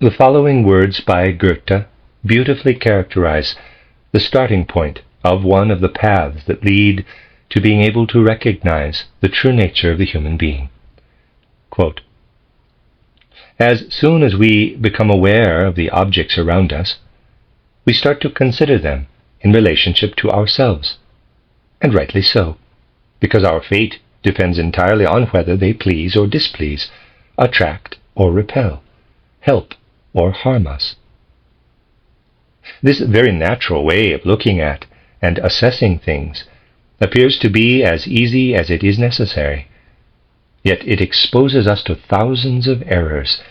The following words by Goethe beautifully characterize the starting point of one of the paths that lead to being able to recognize the true nature of the human being. Quote, "As soon as we become aware of the objects around us, we start to consider them in relationship to ourselves, and rightly so, because our fate depends entirely on whether they please or displease, attract or repel, help or harm us. This very natural way of looking at and assessing things appears to be as easy as it is necessary, yet it exposes us to thousands of errors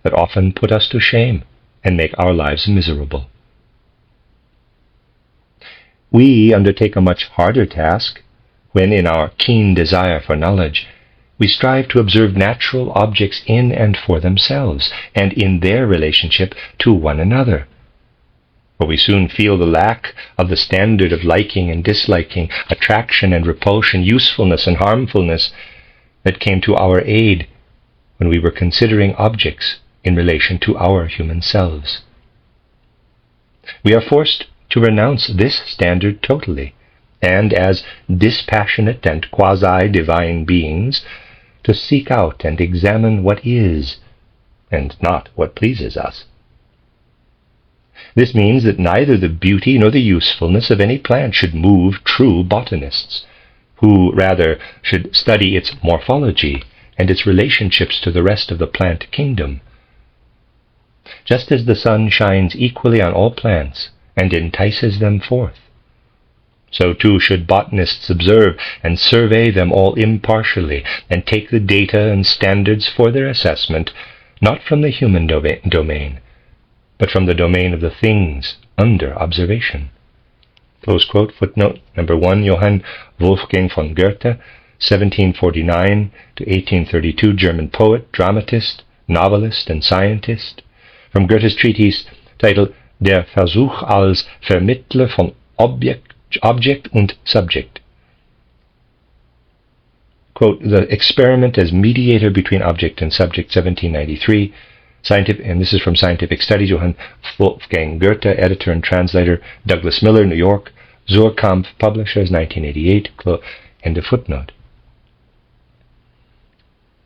that often put us to shame and make our lives miserable. We undertake a much harder task when, in our keen desire for knowledge, we strive to observe natural objects in and for themselves, and in their relationship to one another. But we soon feel the lack of the standard of liking and disliking, attraction and repulsion, usefulness and harmfulness that came to our aid when we were considering objects in relation to our human selves. We are forced to renounce this standard totally, and as dispassionate and quasi-divine beings, to seek out and examine what is, and not what pleases us. This means that neither the beauty nor the usefulness of any plant should move true botanists, who rather should study its morphology and its relationships to the rest of the plant kingdom. Just as the sun shines equally on all plants and entices them forth, so too should botanists observe and survey them all impartially, and take the data and standards for their assessment not from the human domain, but from the domain of the things under observation." Close quote. Footnote number 1, Johann Wolfgang von Goethe, 1749 to 1832, German poet, dramatist, novelist, and scientist, from Goethe's treatise titled Der Versuch als Vermittler von Object und Subject. Quote, "The Experiment as Mediator between Object and Subject," 1793, and this is from Scientific Studies, Johann Wolfgang Goethe, editor and translator, Douglas Miller, New York, Suhrkamp Publishers, 1988, end of footnote.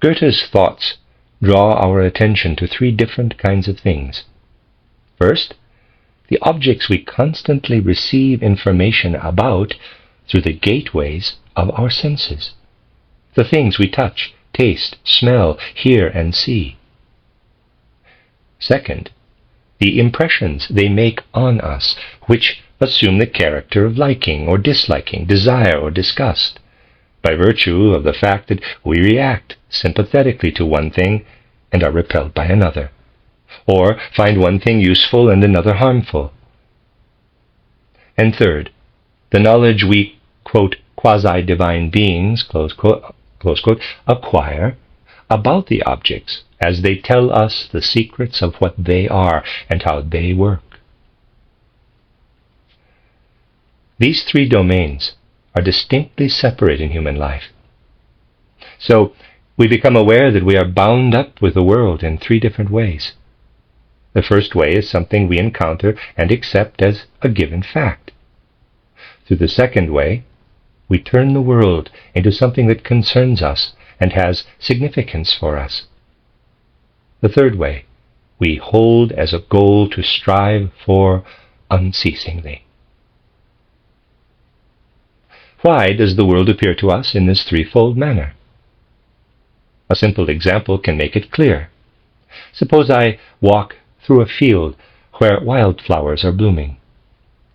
Goethe's thoughts draw our attention to three different kinds of things. First, the objects we constantly receive information about through the gateways of our senses, the things we touch, taste, smell, hear, and see. Second, the impressions they make on us, which assume the character of liking or disliking, desire or disgust, by virtue of the fact that we react sympathetically to one thing and are repelled by another, or find one thing useful and another harmful. And third, the knowledge we, quote, quasi-divine beings, close quote, acquire about the objects as they tell us the secrets of what they are and how they work. These three domains are distinctly separate in human life. So we become aware that we are bound up with the world in three different ways. The first way is something we encounter and accept as a given fact. Through the second way, we turn the world into something that concerns us and has significance for us. The third way, we hold as a goal to strive for unceasingly. Why does the world appear to us in this threefold manner? A simple example can make it clear. Suppose I walk through a field where wildflowers are blooming.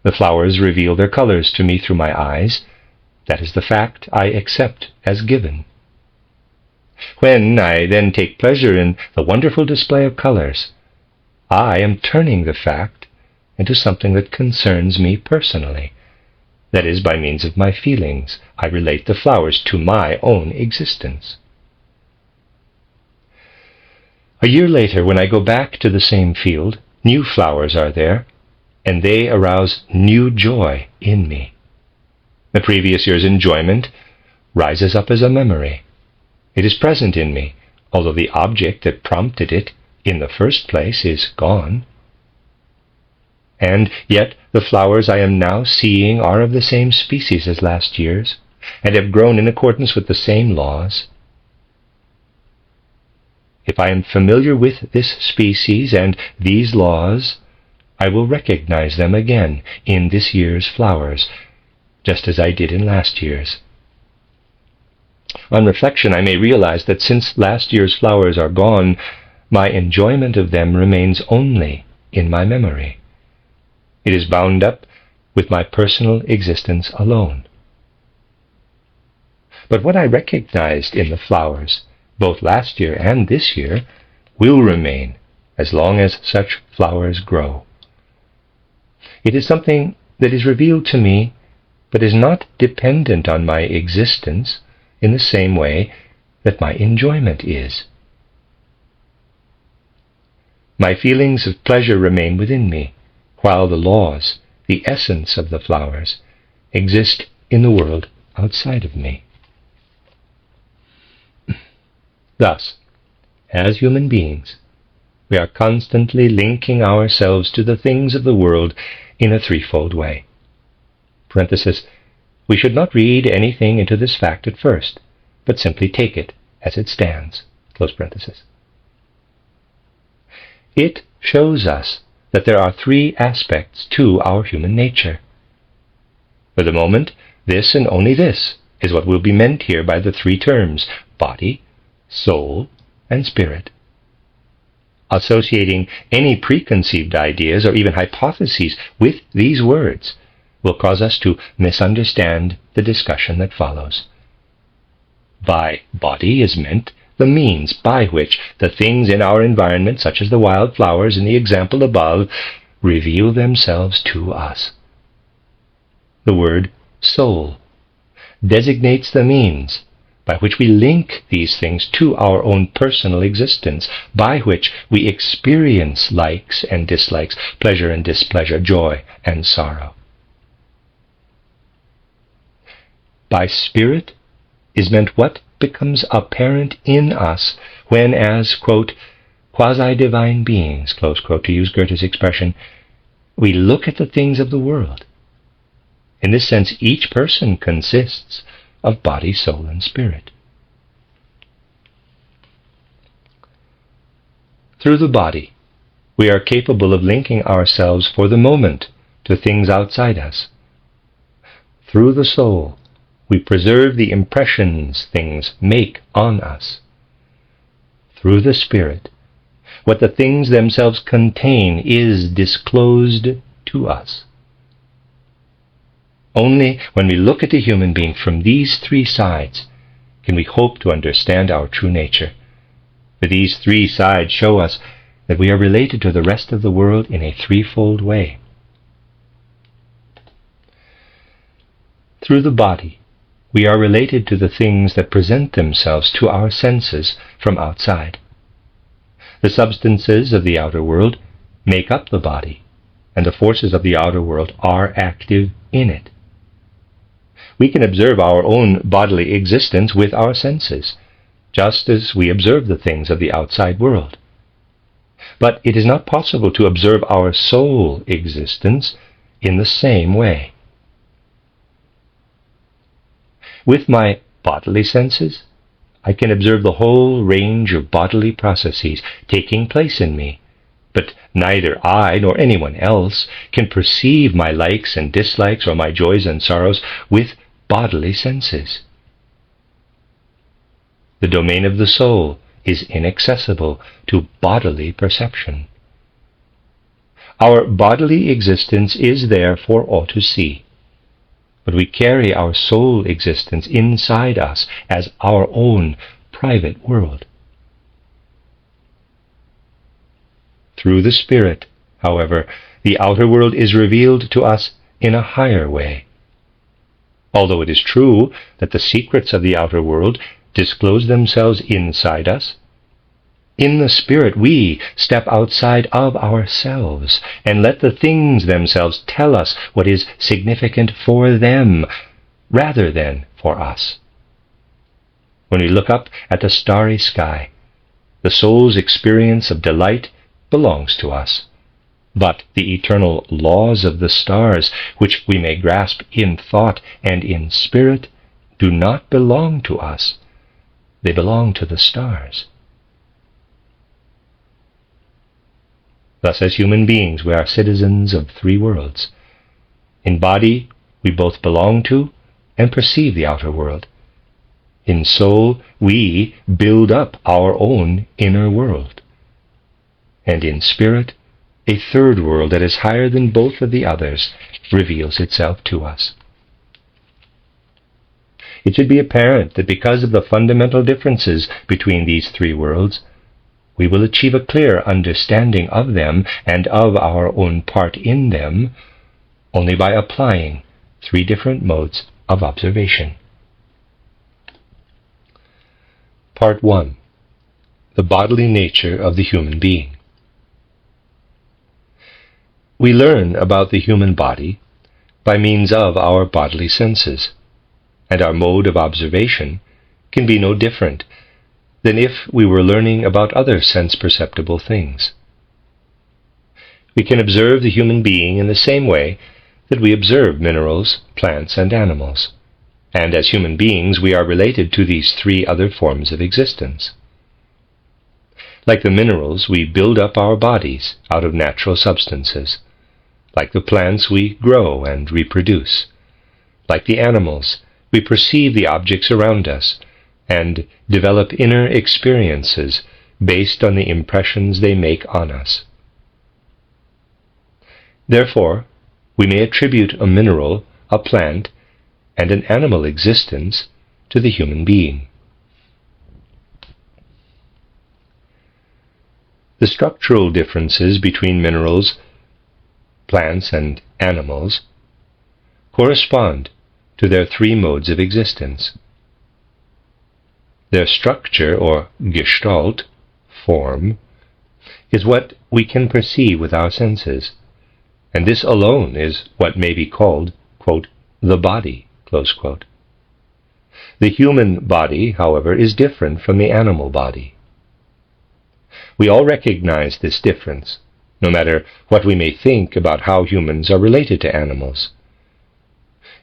The flowers reveal their colors to me through my eyes. That is the fact I accept as given. When I then take pleasure in the wonderful display of colors, I am turning the fact into something that concerns me personally. That is, by means of my feelings, I relate the flowers to my own existence. A year later, when I go back to the same field, new flowers are there, and they arouse new joy in me. The previous year's enjoyment rises up as a memory. It is present in me, although the object that prompted it in the first place, is gone. And yet the flowers I am now seeing are of the same species as last year's, and have grown in accordance with the same laws. If I am familiar with this species and these laws, I will recognize them again in this year's flowers, just as I did in last year's. On reflection, I may realize that since last year's flowers are gone, my enjoyment of them remains only in my memory. It is bound up with my personal existence alone. But what I recognized in the flowers, both last year and this year, will remain as long as such flowers grow. It is something that is revealed to me, but is not dependent on my existence in the same way that my enjoyment is. My feelings of pleasure remain within me, while the laws, the essence of the flowers, exist in the world outside of me. Thus, as human beings, we are constantly linking ourselves to the things of the world in a threefold way. Parenthesis, we should not read anything into this fact at first, but simply take it as it stands. Close parenthesis. It shows us that there are three aspects to our human nature. For the moment, this and only this is what will be meant here by the three terms, body, soul, and spirit. Associating any preconceived ideas or even hypotheses with these words will cause us to misunderstand the discussion that follows. By body is meant the means by which the things in our environment, such as the wild flowers in the example above, reveal themselves to us. The word soul designates the means by which we link these things to our own personal existence, by which we experience likes and dislikes, pleasure and displeasure, joy and sorrow. By spirit is meant what becomes apparent in us when, as, quote, quasi-divine beings, close quote, to use Goethe's expression, we look at the things of the world. In this sense, each person consists of body, soul, and spirit. Through the body, we are capable of linking ourselves for the moment to things outside us. Through the soul, we preserve the impressions things make on us. Through the spirit, what the things themselves contain is disclosed to us. Only when we look at a human being from these three sides can we hope to understand our true nature. For these three sides show us that we are related to the rest of the world in a threefold way. Through the body, we are related to the things that present themselves to our senses from outside. The substances of the outer world make up the body, and the forces of the outer world are active in it. We can observe our own bodily existence with our senses, just as we observe the things of the outside world. But it is not possible to observe our soul existence in the same way. With my bodily senses, I can observe the whole range of bodily processes taking place in me, but neither I nor anyone else can perceive my likes and dislikes or my joys and sorrows with bodily senses. The domain of the soul is inaccessible to bodily perception. Our bodily existence is there for all to see, but we carry our soul existence inside us as our own private world. Through the Spirit, however, the outer world is revealed to us in a higher way. Although it is true that the secrets of the outer world disclose themselves inside us, in the Spirit we step outside of ourselves and let the things themselves tell us what is significant for them rather than for us. When we look up at the starry sky, The soul's experience of delight belongs to us. But the eternal laws of the stars, which we may grasp in thought and in spirit, do not belong to us. They belong to the stars. Thus, as human beings, we are citizens of three worlds. In body, we both belong to and perceive the outer world. In soul, we build up our own inner world. And in spirit, a third world that is higher than both of the others reveals itself to us. It should be apparent that because of the fundamental differences between these three worlds, we will achieve a clear understanding of them and of our own part in them only by applying three different modes of observation. Part 1. The bodily nature of the human being. We learn about the human body by means of our bodily senses, and our mode of observation can be no different than if we were learning about other sense-perceptible things. We can observe the human being in the same way that we observe minerals, plants, and animals, and as human beings we are related to these three other forms of existence. Like the minerals, we build up our bodies out of natural substances. Like the plants, we grow and reproduce. Like the animals, we perceive the objects around us and develop inner experiences based on the impressions they make on us. Therefore, we may attribute a mineral, a plant, and an animal existence to the human being. The structural differences between minerals, plants, and animals correspond to their three modes of existence. Their structure, or gestalt, form, is what we can perceive with our senses, and this alone is what may be called, quote, the body, close quote. The human body, however, is different from the animal body. We all recognize this difference, no matter what we may think about how humans are related to animals.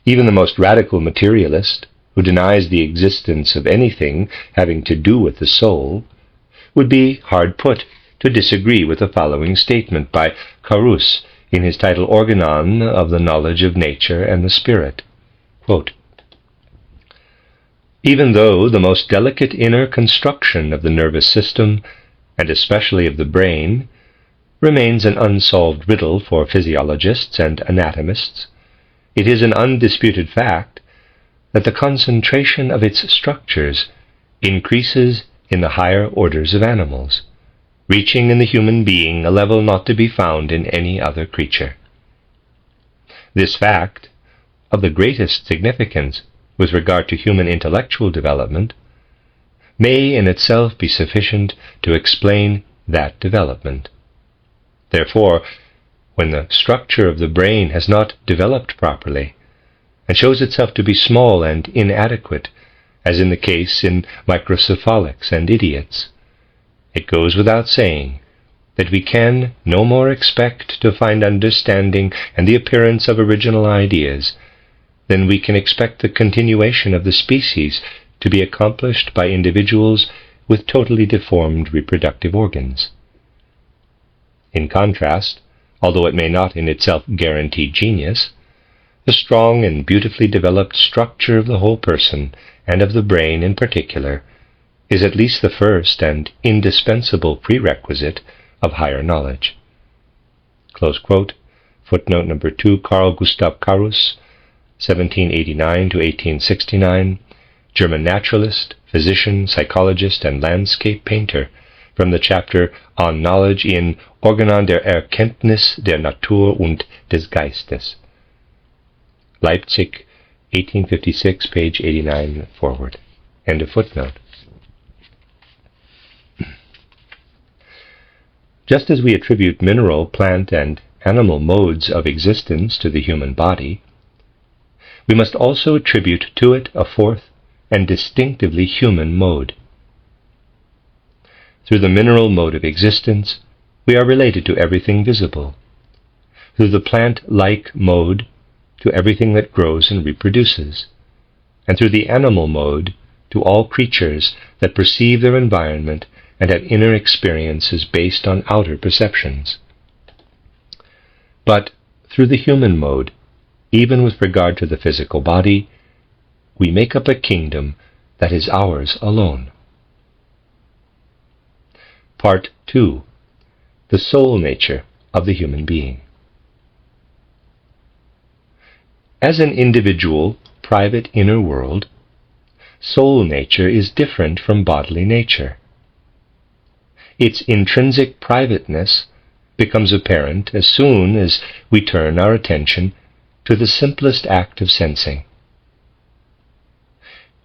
Even the most radical materialist, who denies the existence of anything having to do with the soul, would be hard put to disagree with the following statement by Carus in his title Organon of the Knowledge of Nature and the Spirit. Quote, even though the most delicate inner construction of the nervous system, and especially of the brain, remains an unsolved riddle for physiologists and anatomists, it is an undisputed fact that the concentration of its structures increases in the higher orders of animals, reaching in the human being a level not to be found in any other creature. This fact, of the greatest significance with regard to human intellectual development, may in itself be sufficient to explain that development. Therefore, when the structure of the brain has not developed properly, and shows itself to be small and inadequate, as in the case in microcephalics and idiots, it goes without saying that we can no more expect to find understanding and the appearance of original ideas than we can expect the continuation of the species to be accomplished by individuals with totally deformed reproductive organs. In contrast, although it may not in itself guarantee genius, the strong and beautifully developed structure of the whole person, and of the brain in particular, is at least the first and indispensable prerequisite of higher knowledge. Close quote. Footnote number 2, Carl Gustav Carus, 1789 to 1869, German naturalist, physician, psychologist, and landscape painter, from the chapter on knowledge in Organon der Erkenntnis der Natur und des Geistes. Leipzig, 1856, page 89 forward. End of footnote. Just as we attribute mineral, plant, and animal modes of existence to the human body, we must also attribute to it a fourth and distinctively human mode. Through the mineral mode of existence, we are related to everything visible. Through the plant-like mode, to everything that grows and reproduces. And through the animal mode, to all creatures that perceive their environment and have inner experiences based on outer perceptions. But through the human mode, even with regard to the physical body, we make up a kingdom that is ours alone. Part 2. The soul nature of the human being. As an individual, private inner world, soul nature is different from bodily nature. Its intrinsic privateness becomes apparent as soon as we turn our attention to the simplest act of sensing.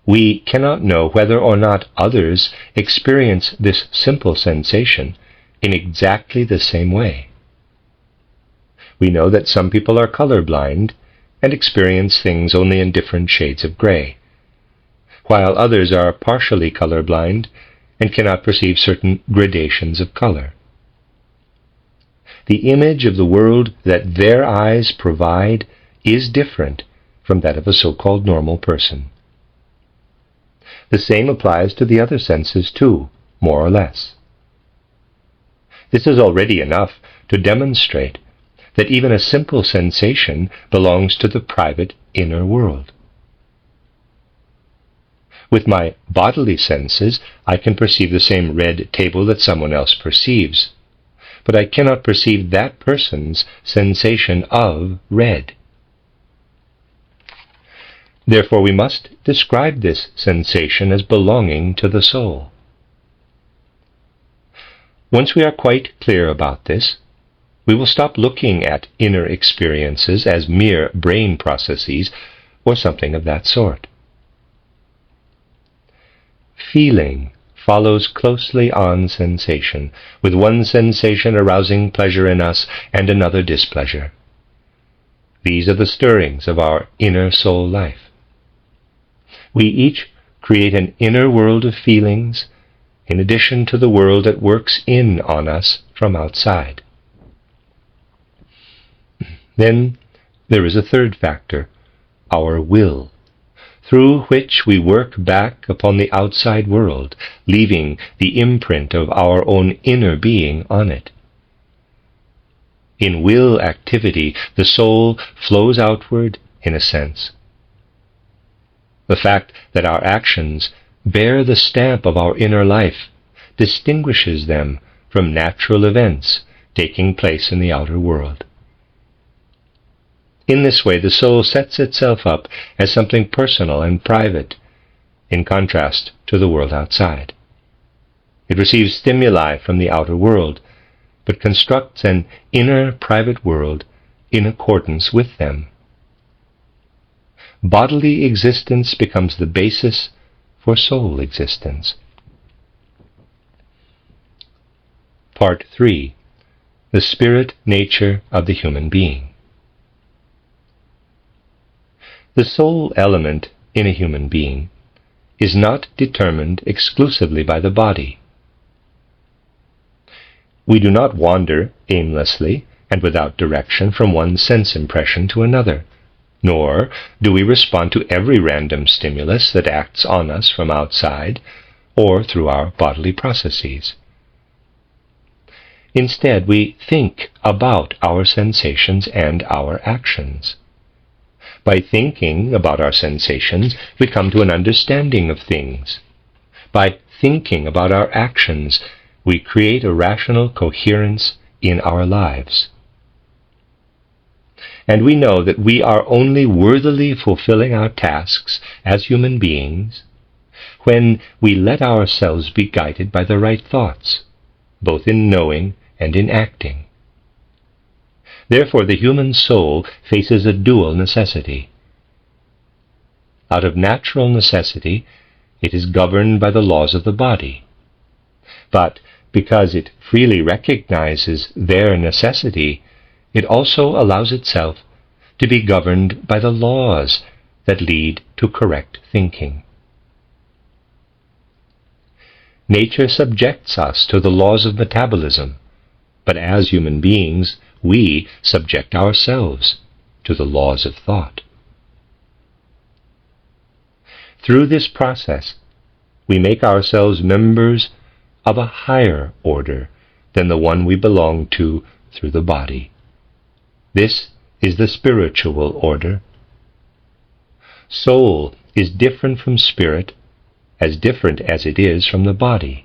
We cannot know whether or not others experience this simple sensation in exactly the same way. We know that some people are colorblind and experience things only in different shades of gray, while others are partially colorblind and cannot perceive certain gradations of color. The image of the world that their eyes provide is different from that of a so-called normal person. The same applies to the other senses too, more or less. This is already enough to demonstrate that even a simple sensation belongs to the private inner world. With my bodily senses, I can perceive the same red table that someone else perceives, but I cannot perceive that person's sensation of red. Therefore, we must describe this sensation as belonging to the soul. Once we are quite clear about this, we will stop looking at inner experiences as mere brain processes or something of that sort. Feeling follows closely on sensation, with one sensation arousing pleasure in us and another displeasure. These are the stirrings of our inner soul life. We each create an inner world of feelings in addition to the world that works in on us from outside. Then there is a third factor, our will, through which we work back upon the outside world, leaving the imprint of our own inner being on it. In will activity, the soul flows outward in a sense. The fact that our actions bear the stamp of our inner life distinguishes them from natural events taking place in the outer world. In this way, the soul sets itself up as something personal and private, in contrast to the world outside. It receives stimuli from the outer world, but constructs an inner private world in accordance with them. Bodily existence becomes the basis for soul existence. Part 3. The spirit nature of the human being. The soul element in a human being is not determined exclusively by the body. We do not wander aimlessly and without direction from one sense impression to another, nor do we respond to every random stimulus that acts on us from outside or through our bodily processes. Instead, we think about our sensations and our actions. By thinking about our sensations, we come to an understanding of things. By thinking about our actions, we create a rational coherence in our lives. And we know that we are only worthily fulfilling our tasks as human beings when we let ourselves be guided by the right thoughts, both in knowing and in acting. Therefore, the human soul faces a dual necessity. Out of natural necessity, it is governed by the laws of the body. But because it freely recognizes their necessity, it also allows itself to be governed by the laws that lead to correct thinking. Nature subjects us to the laws of metabolism, but as human beings, we subject ourselves to the laws of thought. Through this process, we make ourselves members of a higher order than the one we belong to through the body. This is the spiritual order. Soul is different from spirit, as different as it is from the body.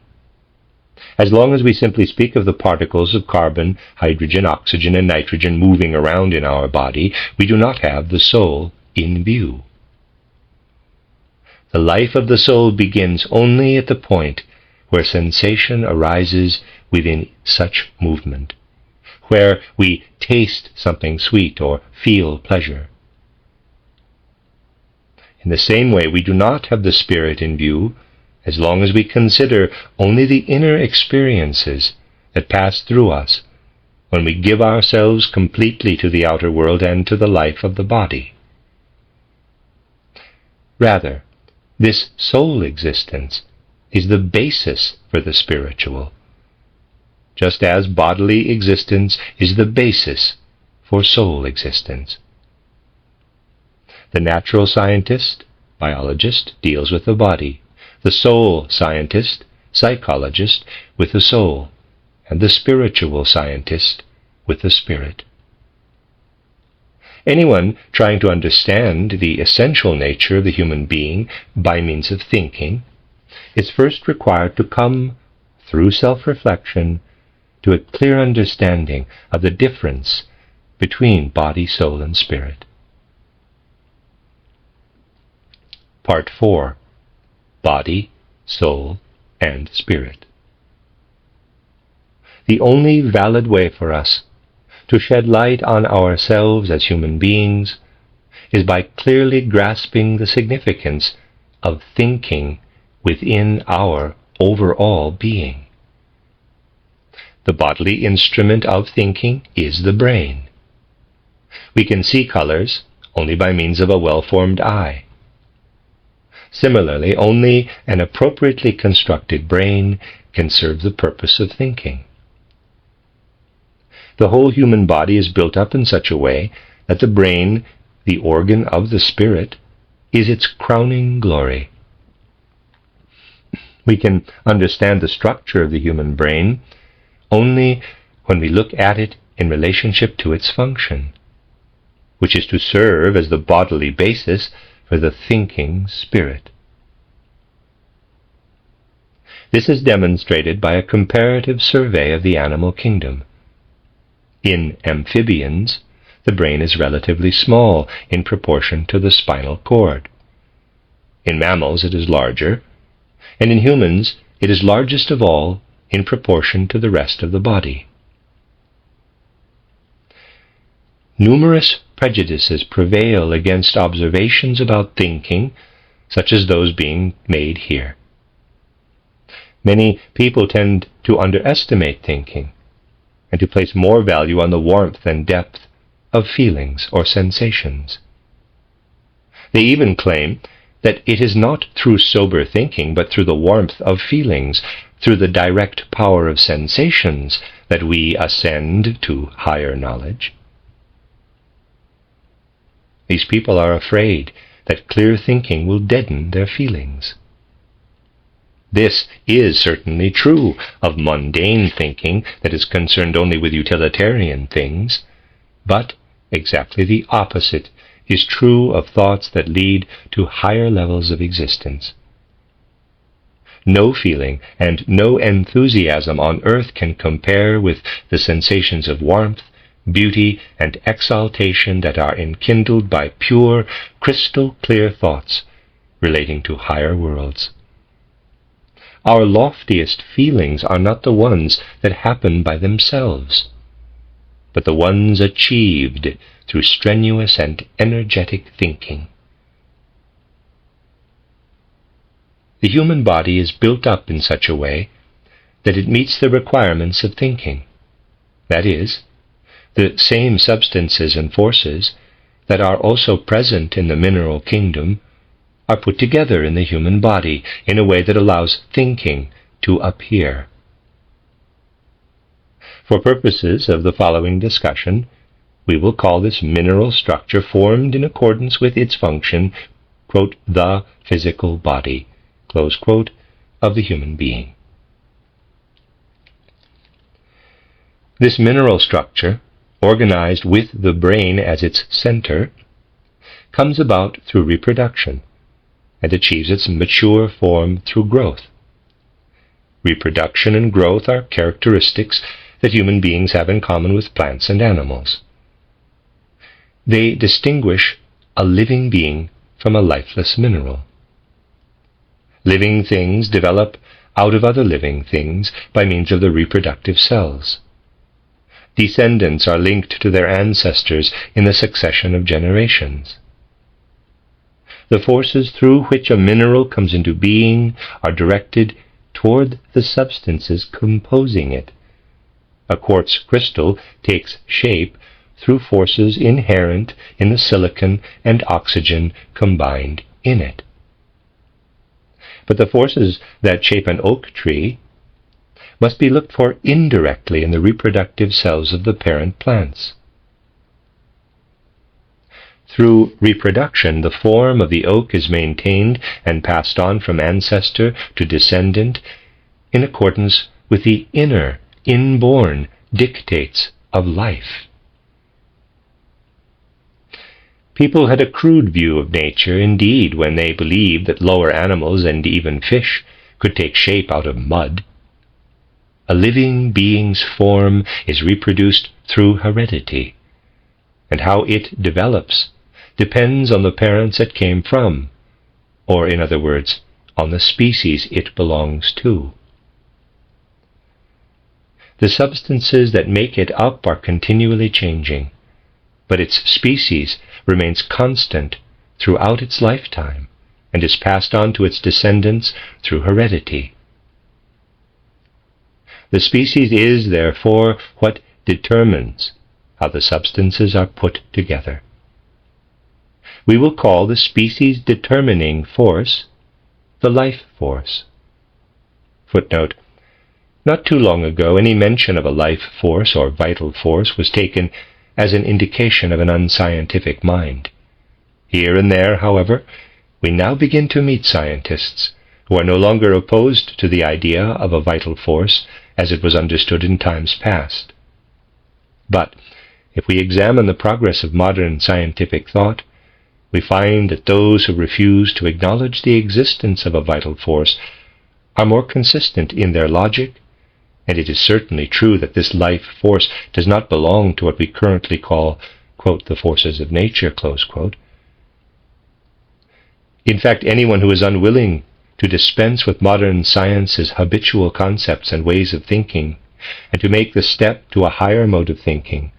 As long as we simply speak of the particles of carbon, hydrogen, oxygen, and nitrogen moving around in our body, we do not have the soul in view. The life of the soul begins only at the point where sensation arises within such movement, where we taste something sweet or feel pleasure. In the same way, we do not have the spirit in view as long as we consider only the inner experiences that pass through us when we give ourselves completely to the outer world and to the life of the body. Rather, this soul existence is the basis for the spiritual, just as bodily existence is the basis for soul existence. The natural scientist, biologist, deals with the body, the soul scientist, psychologist, with the soul, and the spiritual scientist with the spirit. Anyone trying to understand the essential nature of the human being by means of thinking is first required to come, through self-reflection, to a clear understanding of the difference between body, soul, and spirit. Part 4. Body, Soul, and Spirit. The only valid way for us to shed light on ourselves as human beings is by clearly grasping the significance of thinking within our overall being. The bodily instrument of thinking is the brain. We can see colors only by means of a well-formed eye. Similarly, only an appropriately constructed brain can serve the purpose of thinking. The whole human body is built up in such a way that the brain, the organ of the spirit, is its crowning glory. We can understand the structure of the human brain only when we look at it in relationship to its function, which is to serve as the bodily basis for the thinking spirit. This is demonstrated by a comparative survey of the animal kingdom. In amphibians, the brain is relatively small in proportion to the spinal cord. In mammals it is larger, and in humans it is largest of all in proportion to the rest of the body. Numerous prejudices prevail against observations about thinking, such as those being made here. Many people tend to underestimate thinking, and to place more value on the warmth and depth of feelings or sensations. They even claim that it is not through sober thinking, but through the warmth of feelings, through the direct power of sensations, that we ascend to higher knowledge. These people are afraid that clear thinking will deaden their feelings. This is certainly true of mundane thinking that is concerned only with utilitarian things, but exactly the opposite is true of thoughts that lead to higher levels of existence. No feeling and no enthusiasm on earth can compare with the sensations of warmth, beauty, and exaltation that are enkindled by pure, crystal-clear thoughts relating to higher worlds. Our loftiest feelings are not the ones that happen by themselves, but the ones achieved through strenuous and energetic thinking. The human body is built up in such a way that it meets the requirements of thinking. That is, the same substances and forces that are also present in the mineral kingdom are put together in the human body in a way that allows thinking to appear. For purposes of the following discussion, we will call this mineral structure formed in accordance with its function, quote, the physical body, close quote, of the human being. This mineral structure, organized with the brain as its center, comes about through reproduction and achieves its mature form through growth. Reproduction and growth are characteristics that human beings have in common with plants and animals. They distinguish a living being from a lifeless mineral. Living things develop out of other living things by means of the reproductive cells. Descendants are linked to their ancestors in the succession of generations. The forces through which a mineral comes into being are directed toward the substances composing it. A quartz crystal takes shape through forces inherent in the silicon and oxygen combined in it. But the forces that shape an oak tree must be looked for indirectly in the reproductive cells of the parent plants. Through reproduction, the form of the oak is maintained and passed on from ancestor to descendant in accordance with the inner, inborn dictates of life. People had a crude view of nature indeed when they believed that lower animals and even fish could take shape out of mud. A living being's form is reproduced through heredity, and how it develops depends on the parents it came from, or in other words, on the species it belongs to. The substances that make it up are continually changing, but its species remains constant throughout its lifetime and is passed on to its descendants through heredity. The species is, therefore, what determines how the substances are put together. We will call the species-determining force the life force. Footnote: not too long ago, any mention of a life force or vital force was taken as an indication of an unscientific mind. Here and there, however, we now begin to meet scientists who are no longer opposed to the idea of a vital force as it was understood in times past. But if we examine the progress of modern scientific thought, we find that those who refuse to acknowledge the existence of a vital force are more consistent in their logic, and it is certainly true that this life force does not belong to what we currently call, quote, the forces of nature, close quote. In fact, anyone who is unwilling to dispense with modern science's habitual concepts and ways of thinking, and to make the step to a higher mode of thinking,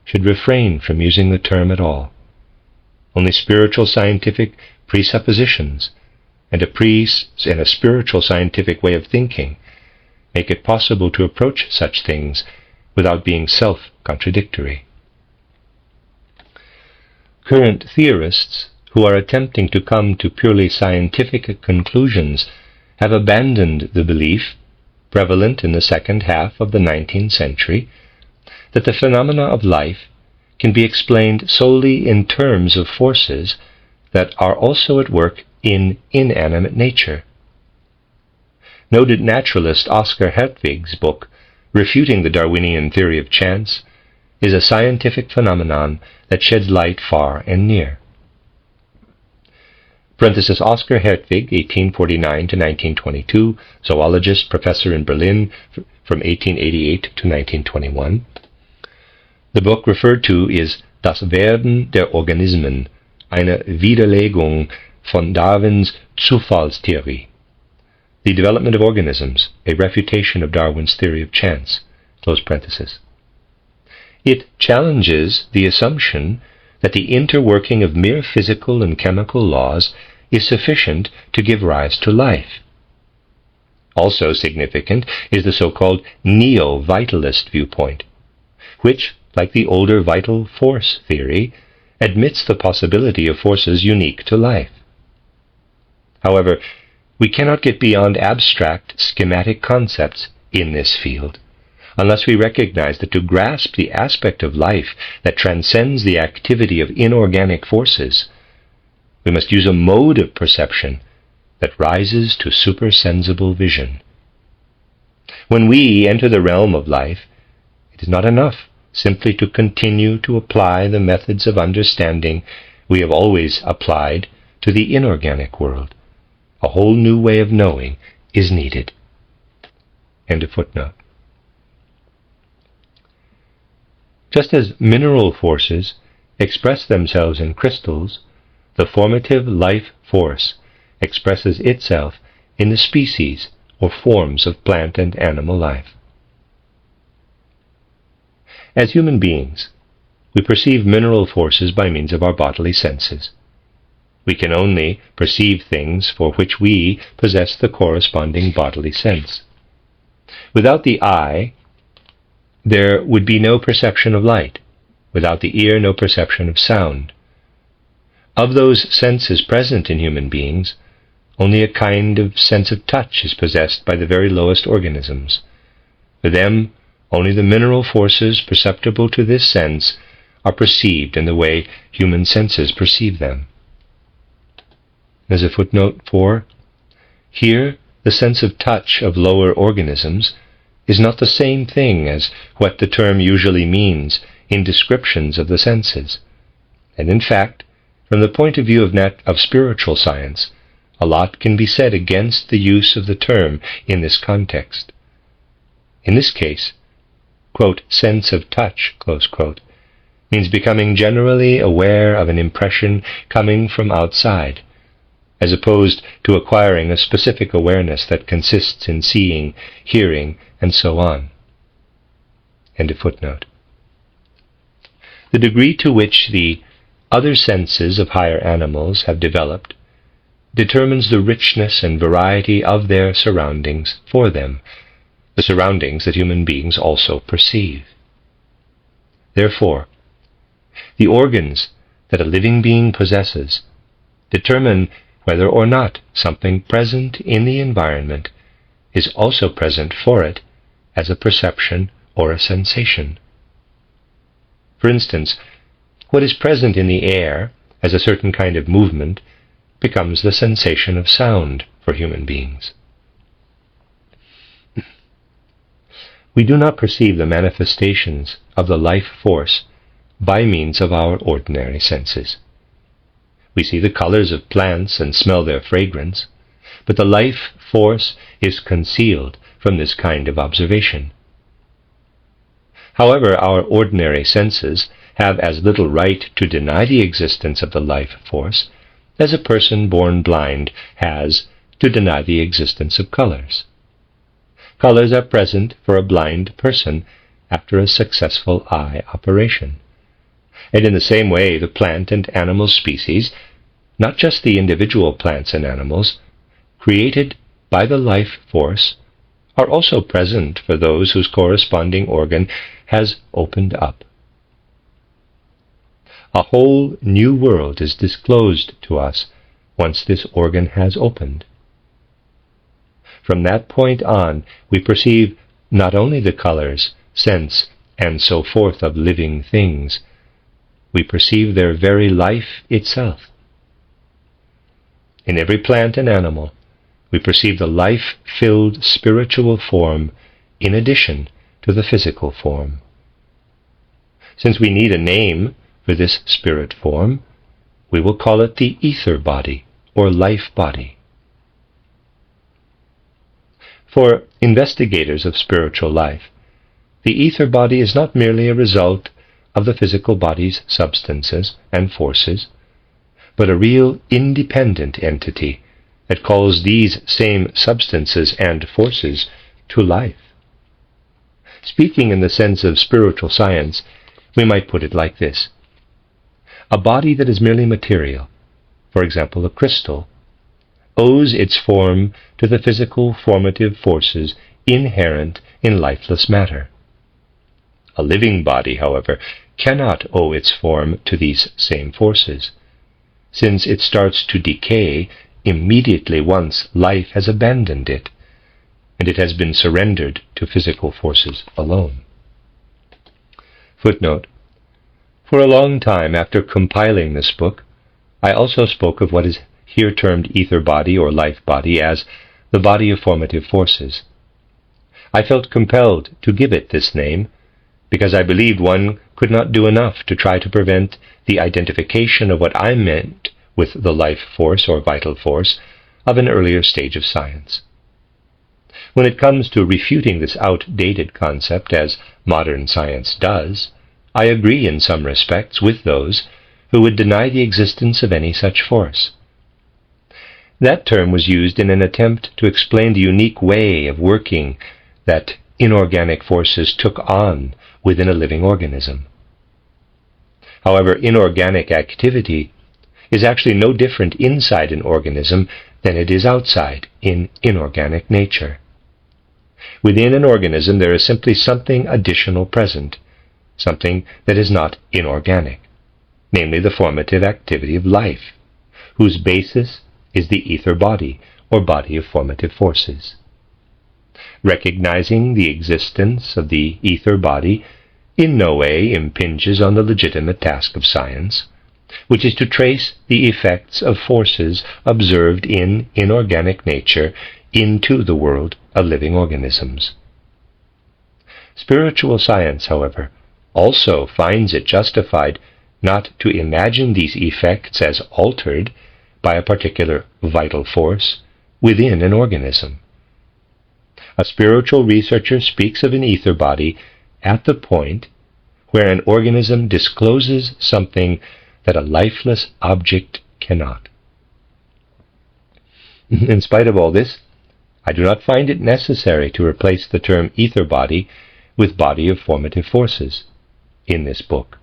should refrain from using the term at all. Only spiritual scientific presuppositions and a spiritual scientific way of thinking make it possible to approach such things without being self-contradictory. Current theorists who are attempting to come to purely scientific conclusions have abandoned the belief, prevalent in the second half of the 19th century, that the phenomena of life can be explained solely in terms of forces that are also at work in inanimate nature. Noted naturalist Oscar Hertwig's book, Refuting the Darwinian Theory of Chance, is a scientific phenomenon that sheds light far and near. Parenthesis, Oscar Hertwig, 1849 to 1922, zoologist, professor in Berlin from 1888 to 1921. The book referred to is Das Werden der Organismen, eine Widerlegung von Darwins Zufallstheorie. The Development of Organisms, a refutation of Darwin's theory of chance, close parenthesis. It challenges the assumption that the interworking of mere physical and chemical laws is sufficient to give rise to life. Also significant is the so-called neo-vitalist viewpoint, which, like the older vital force theory, admits the possibility of forces unique to life. However, We cannot get beyond abstract, schematic concepts in this field unless we recognize that to grasp the aspect of life that transcends the activity of inorganic forces, we must use a mode of perception that rises to supersensible vision. When we enter the realm of life, it is not enough simply to continue to apply the methods of understanding we have always applied to the inorganic world. A whole new way of knowing is needed. End of footnote. Just as mineral forces express themselves in crystals, the formative life force expresses itself in the species or forms of plant and animal life. As human beings, we perceive mineral forces by means of our bodily senses. We can only perceive things for which we possess the corresponding bodily sense. Without the eye, there would be no perception of light. Without the ear, no perception of sound. Of those senses present in human beings, only a kind of sense of touch is possessed by the very lowest organisms. For them, only the mineral forces perceptible to this sense are perceived in the way human senses perceive them. As a footnote 4, here the sense of touch of lower organisms is not the same thing as what the term usually means in descriptions of the senses. And in fact, from the point of view of spiritual science, a lot can be said against the use of the term in this context. In this case, quote, sense of touch, close quote, means becoming generally aware of an impression coming from outside, as opposed to acquiring a specific awareness that consists in seeing, hearing, and so on. End of footnote. The degree to which the other senses of higher animals have developed determines the richness and variety of their surroundings for them, the surroundings that human beings also perceive. Therefore, the organs that a living being possesses determine whether or not something present in the environment is also present for it as a perception or a sensation. For instance, what is present in the air as a certain kind of movement becomes the sensation of sound for human beings. We do not perceive the manifestations of the life force by means of our ordinary senses. We see the colors of plants and smell their fragrance, but the life force is concealed from this kind of observation. However, our ordinary senses have as little right to deny the existence of the life force as a person born blind has to deny the existence of colors. Colors are present for a blind person after a successful eye operation. And in the same way, the plant and animal species, not just the individual plants and animals, created by the life force, are also present for those whose corresponding organ has opened up. A whole new world is disclosed to us once this organ has opened. From that point on, we perceive not only the colors, scents, and so forth of living things, we perceive their very life itself. In every plant and animal, we perceive the life-filled spiritual form in addition to the physical form. Since we need a name for this spirit form, we will call it the ether body or life body. For investigators of spiritual life, the ether body is not merely a result of the physical body's substances and forces, but a real independent entity that calls these same substances and forces to life. Speaking in the sense of spiritual science, we might put it like this. A body that is merely material, for example a crystal, owes its form to the physical formative forces inherent in lifeless matter. A living body, however, cannot owe its form to these same forces, since it starts to decay immediately once life has abandoned it, and it has been surrendered to physical forces alone. Footnote: for a long time after compiling this book, I also spoke of what is here termed ether body or life body as the body of formative forces. I felt compelled to give it this name because I believed one could not do enough to try to prevent the identification of what I meant with the life force or vital force of an earlier stage of science. When it comes to refuting this outdated concept, as modern science does, I agree in some respects with those who would deny the existence of any such force. That term was used in an attempt to explain the unique way of working that inorganic forces took on within a living organism. However, inorganic activity is actually no different inside an organism than it is outside in inorganic nature. Within an organism there is simply something additional present, something that is not inorganic, namely the formative activity of life, whose basis is the ether body, or body of formative forces. Recognizing the existence of the ether body in no way impinges on the legitimate task of science, which is to trace the effects of forces observed in inorganic nature into the world of living organisms. Spiritual science, however, also finds it justified not to imagine these effects as altered by a particular vital force within an organism. A spiritual researcher speaks of an ether body at the point where an organism discloses something that a lifeless object cannot. In spite of all this, I do not find it necessary to replace the term ether body with body of formative forces in this book,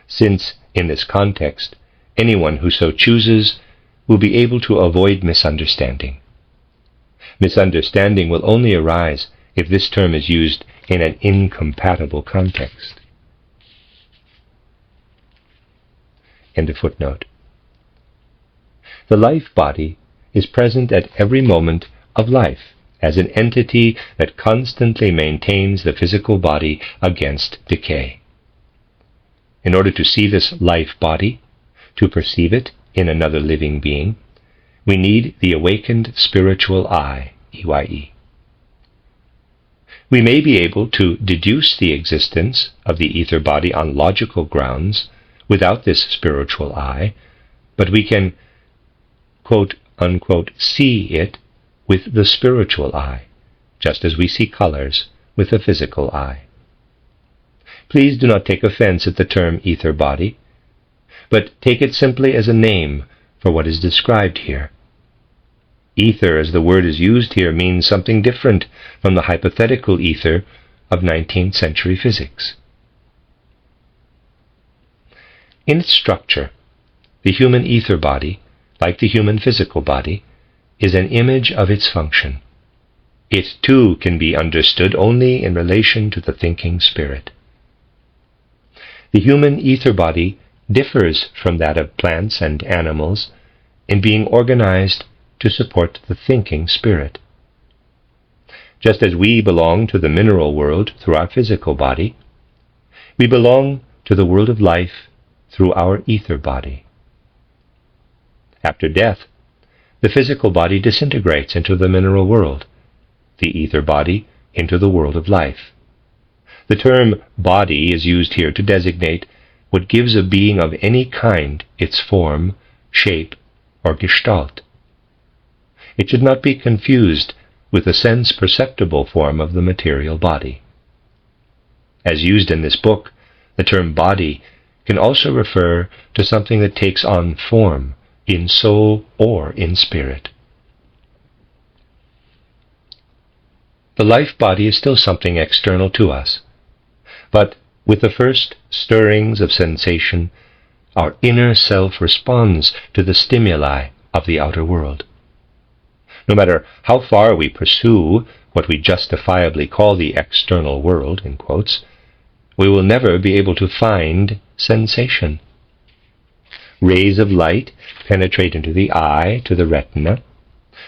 since in this context anyone who so chooses will be able to avoid misunderstanding. Misunderstanding will only arise if this term is used in an incompatible context. End of footnote. The life body is present at every moment of life as an entity that constantly maintains the physical body against decay. In order to see this life body, to perceive it in another living being, we need the awakened spiritual eye, EYE. We may be able to deduce the existence of the ether body on logical grounds without this spiritual eye, but we can, quote unquote, see it with the spiritual eye, just as we see colors with the physical eye. Please do not take offense at the term ether body, but take it simply as a name for what is described here. Ether, as the word is used here, means something different from the hypothetical ether of 19th century physics. In its structure, the human ether body, like the human physical body, is an image of its function. It too can be understood only in relation to the thinking spirit. The human ether body differs from that of plants and animals in being organized to support the thinking spirit. Just as we belong to the mineral world through our physical body, we belong to the world of life through our ether body. After death, the physical body disintegrates into the mineral world, the ether body into the world of life. The term body is used here to designate what gives a being of any kind its form, shape, or gestalt. It should not be confused with the sense-perceptible form of the material body. As used in this book, the term body can also refer to something that takes on form in soul or in spirit. The life body is still something external to us, but with the first stirrings of sensation, our inner self responds to the stimuli of the outer world. No matter how far we pursue what we justifiably call the external world, in quotes, we will never be able to find sensation. rays of light penetrate into the eye to the retina,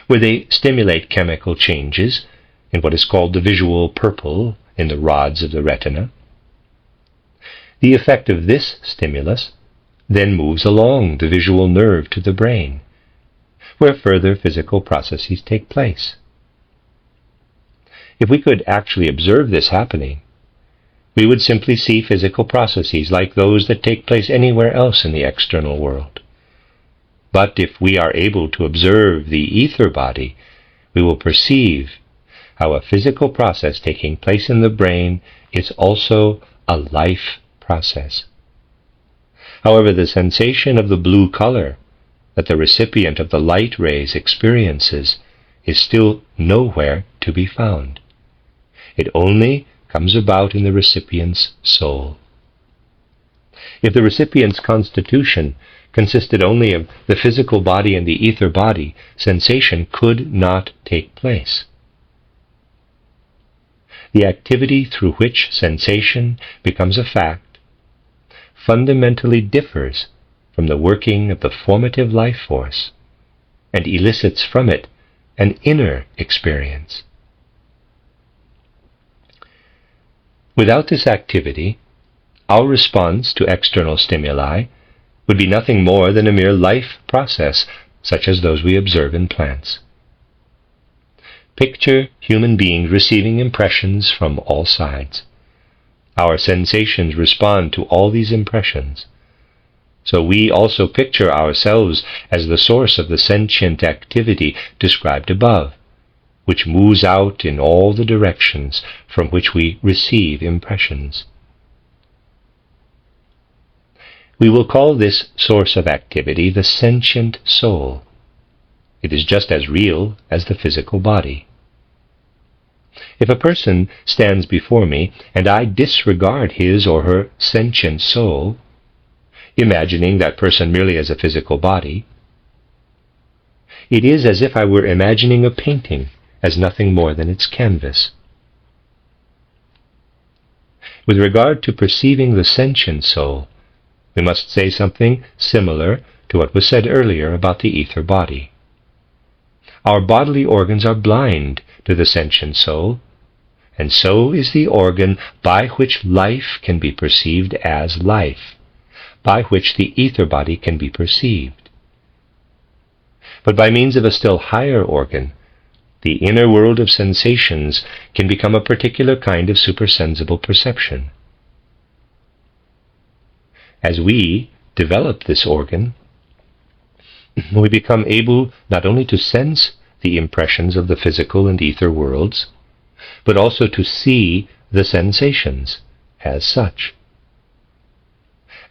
where they stimulate chemical changes in what is called the visual purple in the rods of the retina. The effect of this stimulus then moves along the visual nerve to the brain, where further physical processes take place. If we could actually observe this happening, we would simply see physical processes like those that take place anywhere else in the external world. But if we are able to observe the ether body, we will perceive how a physical process taking place in the brain is also a life process. However, the sensation of the blue color that the recipient of the light rays experiences is still nowhere to be found. It only comes about in the recipient's soul. If the recipient's constitution consisted only of the physical body and the ether body, sensation could not take place. The activity through which sensation becomes a fact fundamentally differs from the working of the formative life force and elicits from it an inner experience. Without this activity, our response to external stimuli would be nothing more than a mere life process, such as those we observe in plants. Picture human beings receiving impressions from all sides. Our sensations respond to all these impressions. So we also picture ourselves as the source of the sentient activity described above, which moves out in all the directions from which we receive impressions. We will call this source of activity the sentient soul. It is just as real as the physical body. If a person stands before me and I disregard his or her sentient soul, imagining that person merely as a physical body, it is as if I were imagining a painting as nothing more than its canvas. With regard to perceiving the sentient soul, we must say something similar to what was said earlier about the ether body. Our bodily organs are blind to the sentient soul, and so is the organ by which life can be perceived as life, by which the ether body can be perceived. But by means of a still higher organ, the inner world of sensations can become a particular kind of supersensible perception. As we develop this organ, we become able not only to sense the impressions of the physical and ether worlds, but also to see the sensations as such.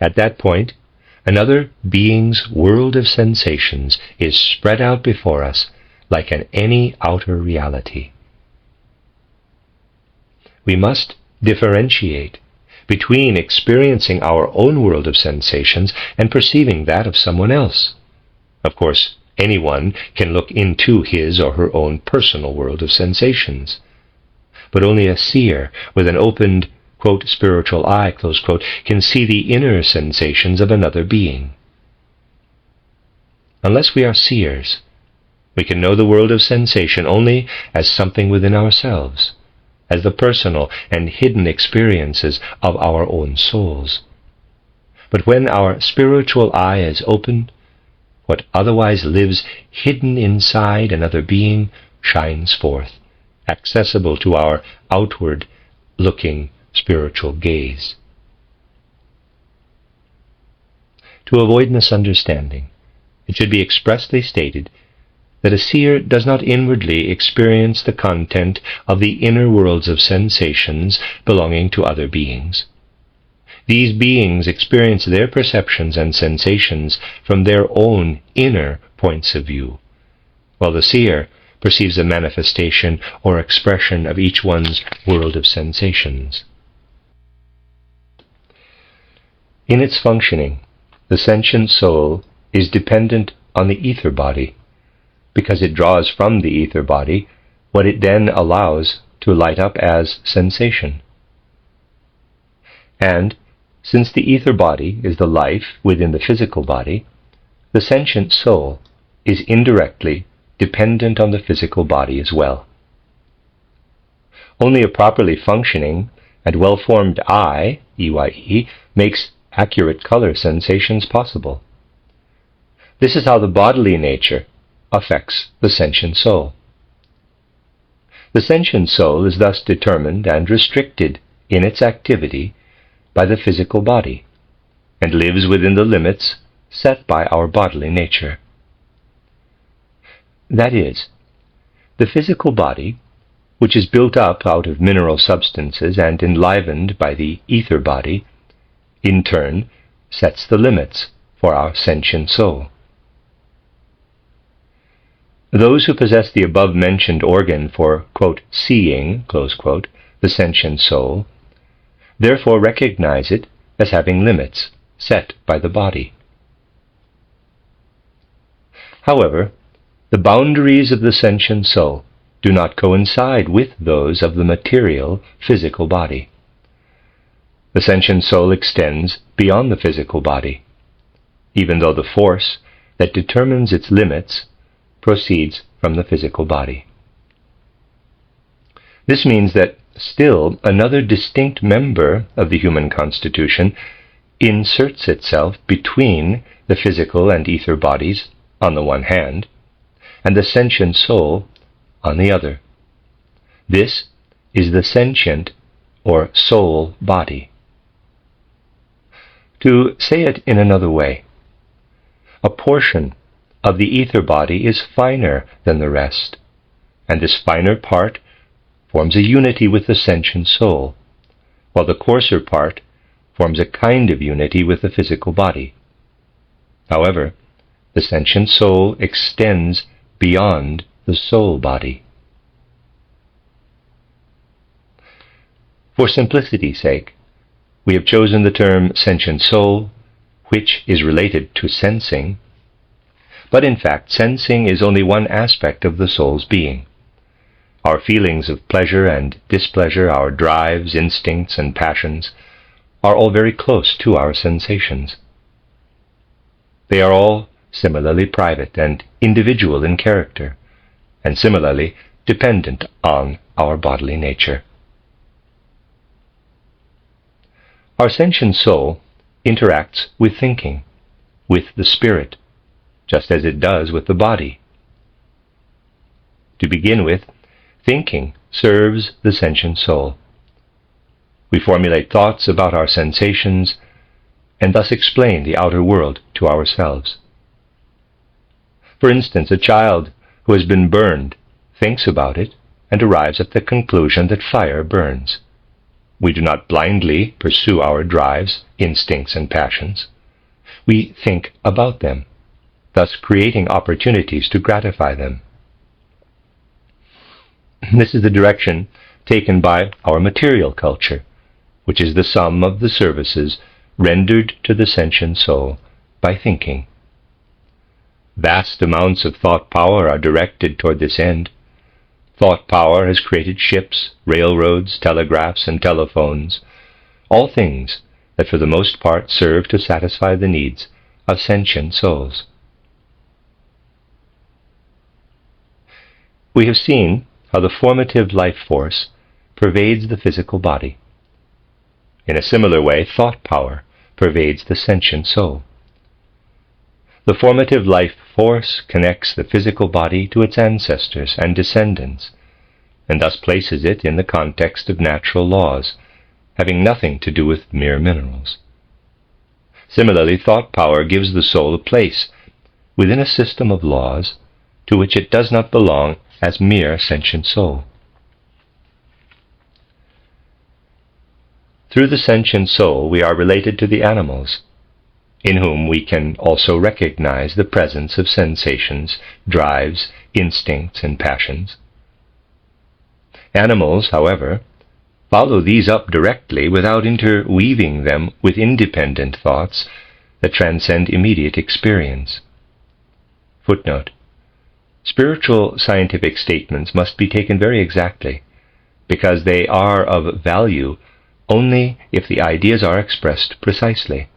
At that point, another being's world of sensations is spread out before us like any outer reality. We must differentiate between experiencing our own world of sensations and perceiving that of someone else. Of course, anyone can look into his or her own personal world of sensations, but only a seer with an opened, quote, spiritual eye, close quote, can see the inner sensations of another being. Unless we are seers, we can know the world of sensation only as something within ourselves, as the personal and hidden experiences of our own souls. But when our spiritual eye is opened, what otherwise lives hidden inside another being shines forth, accessible to our outward-looking spiritual gaze. To avoid misunderstanding, it should be expressly stated that a seer does not inwardly experience the content of the inner worlds of sensations belonging to other beings. These beings experience their perceptions and sensations from their own inner points of view, while the seer perceives a manifestation or expression of each one's world of sensations. In its functioning, the sentient soul is dependent on the ether body, because it draws from the ether body what it then allows to light up as sensation. And since the ether body is the life within the physical body, the sentient soul is indirectly dependent on the physical body as well. Only a properly functioning and well-formed eye, EYE, makes accurate color sensations possible. This is how the bodily nature affects the sentient soul. The sentient soul is thus determined and restricted in its activity by the physical body, and lives within the limits set by our bodily nature. That is, the physical body, which is built up out of mineral substances and enlivened by the ether body, in turn sets the limits for our sentient soul. Those who possess the above-mentioned organ for, quote, seeing, close quote, the sentient soul, therefore recognize it as having limits set by the body. However, the boundaries of the sentient soul do not coincide with those of the material, physical body. The sentient soul extends beyond the physical body, even though the force that determines its limits proceeds from the physical body. This means that still another distinct member of the human constitution inserts itself between the physical and ether bodies on the one hand, and the sentient soul on the other. This is the sentient or soul body. To say it in another way, a portion of the ether body is finer than the rest, and this finer part forms a unity with the sentient soul, while the coarser part forms a kind of unity with the physical body. However, the sentient soul extends beyond the soul body. For simplicity's sake, we have chosen the term sentient soul, which is related to sensing, but in fact sensing is only one aspect of the soul's being. Our feelings of pleasure and displeasure, our drives, instincts, and passions are all very close to our sensations. They are all similarly private and individual in character, and similarly dependent on our bodily nature. Our sentient soul interacts with thinking, with the spirit, just as it does with the body. To begin with, thinking serves the sentient soul. We formulate thoughts about our sensations and thus explain the outer world to ourselves. For instance, a child who has been burned thinks about it and arrives at the conclusion that fire burns. We do not blindly pursue our drives, instincts, and passions. We think about them, thus creating opportunities to gratify them. This is the direction taken by our material culture, which is the sum of the services rendered to the sentient soul by thinking. Vast amounts of thought power are directed toward this end. Thought power has created ships, railroads, telegraphs, and telephones, all things that for the most part serve to satisfy the needs of sentient souls. We have seen how the formative life force pervades the physical body. In a similar way, thought power pervades the sentient soul. The formative life force connects the physical body to its ancestors and descendants, and thus places it in the context of natural laws, having nothing to do with mere minerals. Similarly, thought power gives the soul a place within a system of laws to which it does not belong as mere sentient soul. Through the sentient soul we are related to the animals, in whom we can also recognize the presence of sensations, drives, instincts, and passions. Animals, however, follow these up directly without interweaving them with independent thoughts that transcend immediate experience. Footnote: spiritual scientific statements must be taken very exactly, because they are of value only if the ideas are expressed precisely.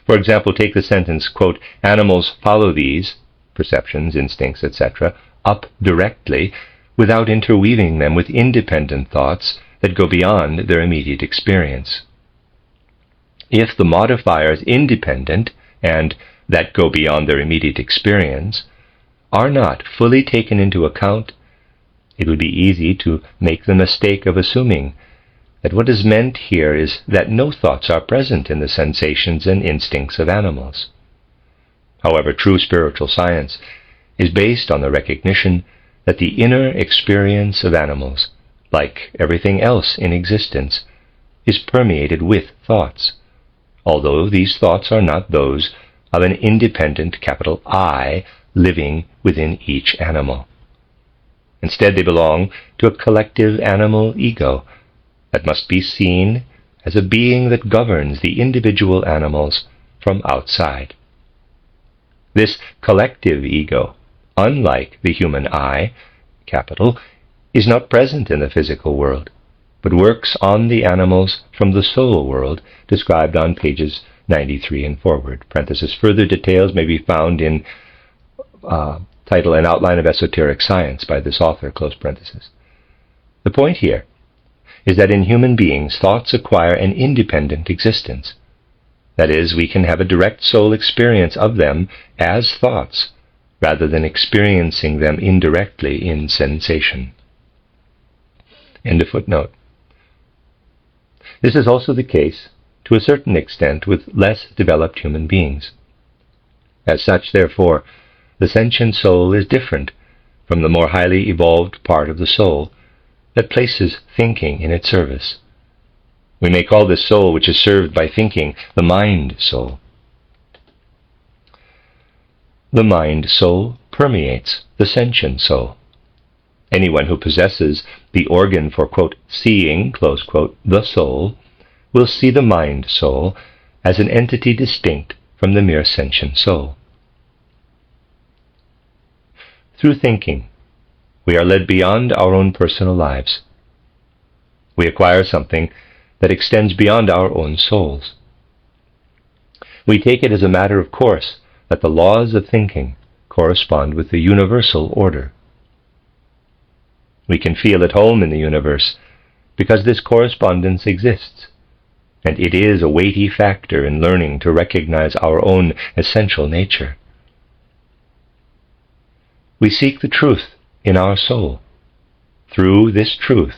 For example, take the sentence, quote, "Animals follow these," perceptions, instincts, etc., "up directly, without interweaving them with independent thoughts that go beyond their immediate experience." If the modifiers independent and that go beyond their immediate experience are not fully taken into account, it would be easy to make the mistake of assuming that what is meant here is that no thoughts are present in the sensations and instincts of animals. However, true spiritual science is based on the recognition that the inner experience of animals, like everything else in existence, is permeated with thoughts, although these thoughts are not those of an independent capital I living within each animal. Instead, they belong to a collective animal ego that must be seen as a being that governs the individual animals from outside. This collective ego, unlike the human I, capital, is not present in the physical world, but works on the animals from the soul world described on pages 93 and forward. Parenthesis, further details may be found in title and outline of Esoteric Science by this author, close parenthesis. The point here is that in human beings, thoughts acquire an independent existence. That is, we can have a direct soul experience of them as thoughts, rather than experiencing them indirectly in sensation. End of footnote. This is also the case, to a certain extent, with less developed human beings. As such, therefore, the sentient soul is different from the more highly evolved part of the soul that places thinking in its service. We may call this soul which is served by thinking the mind soul. The mind soul permeates the sentient soul. Anyone who possesses the organ for, quote, seeing, close quote, the soul, will see the mind soul as an entity distinct from the mere sentient soul. Through thinking, we are led beyond our own personal lives. We acquire something that extends beyond our own souls. We take it as a matter of course that the laws of thinking correspond with the universal order. We can feel at home in the universe because this correspondence exists, and it is a weighty factor in learning to recognize our own essential nature. We seek the truth in our soul. Through this truth,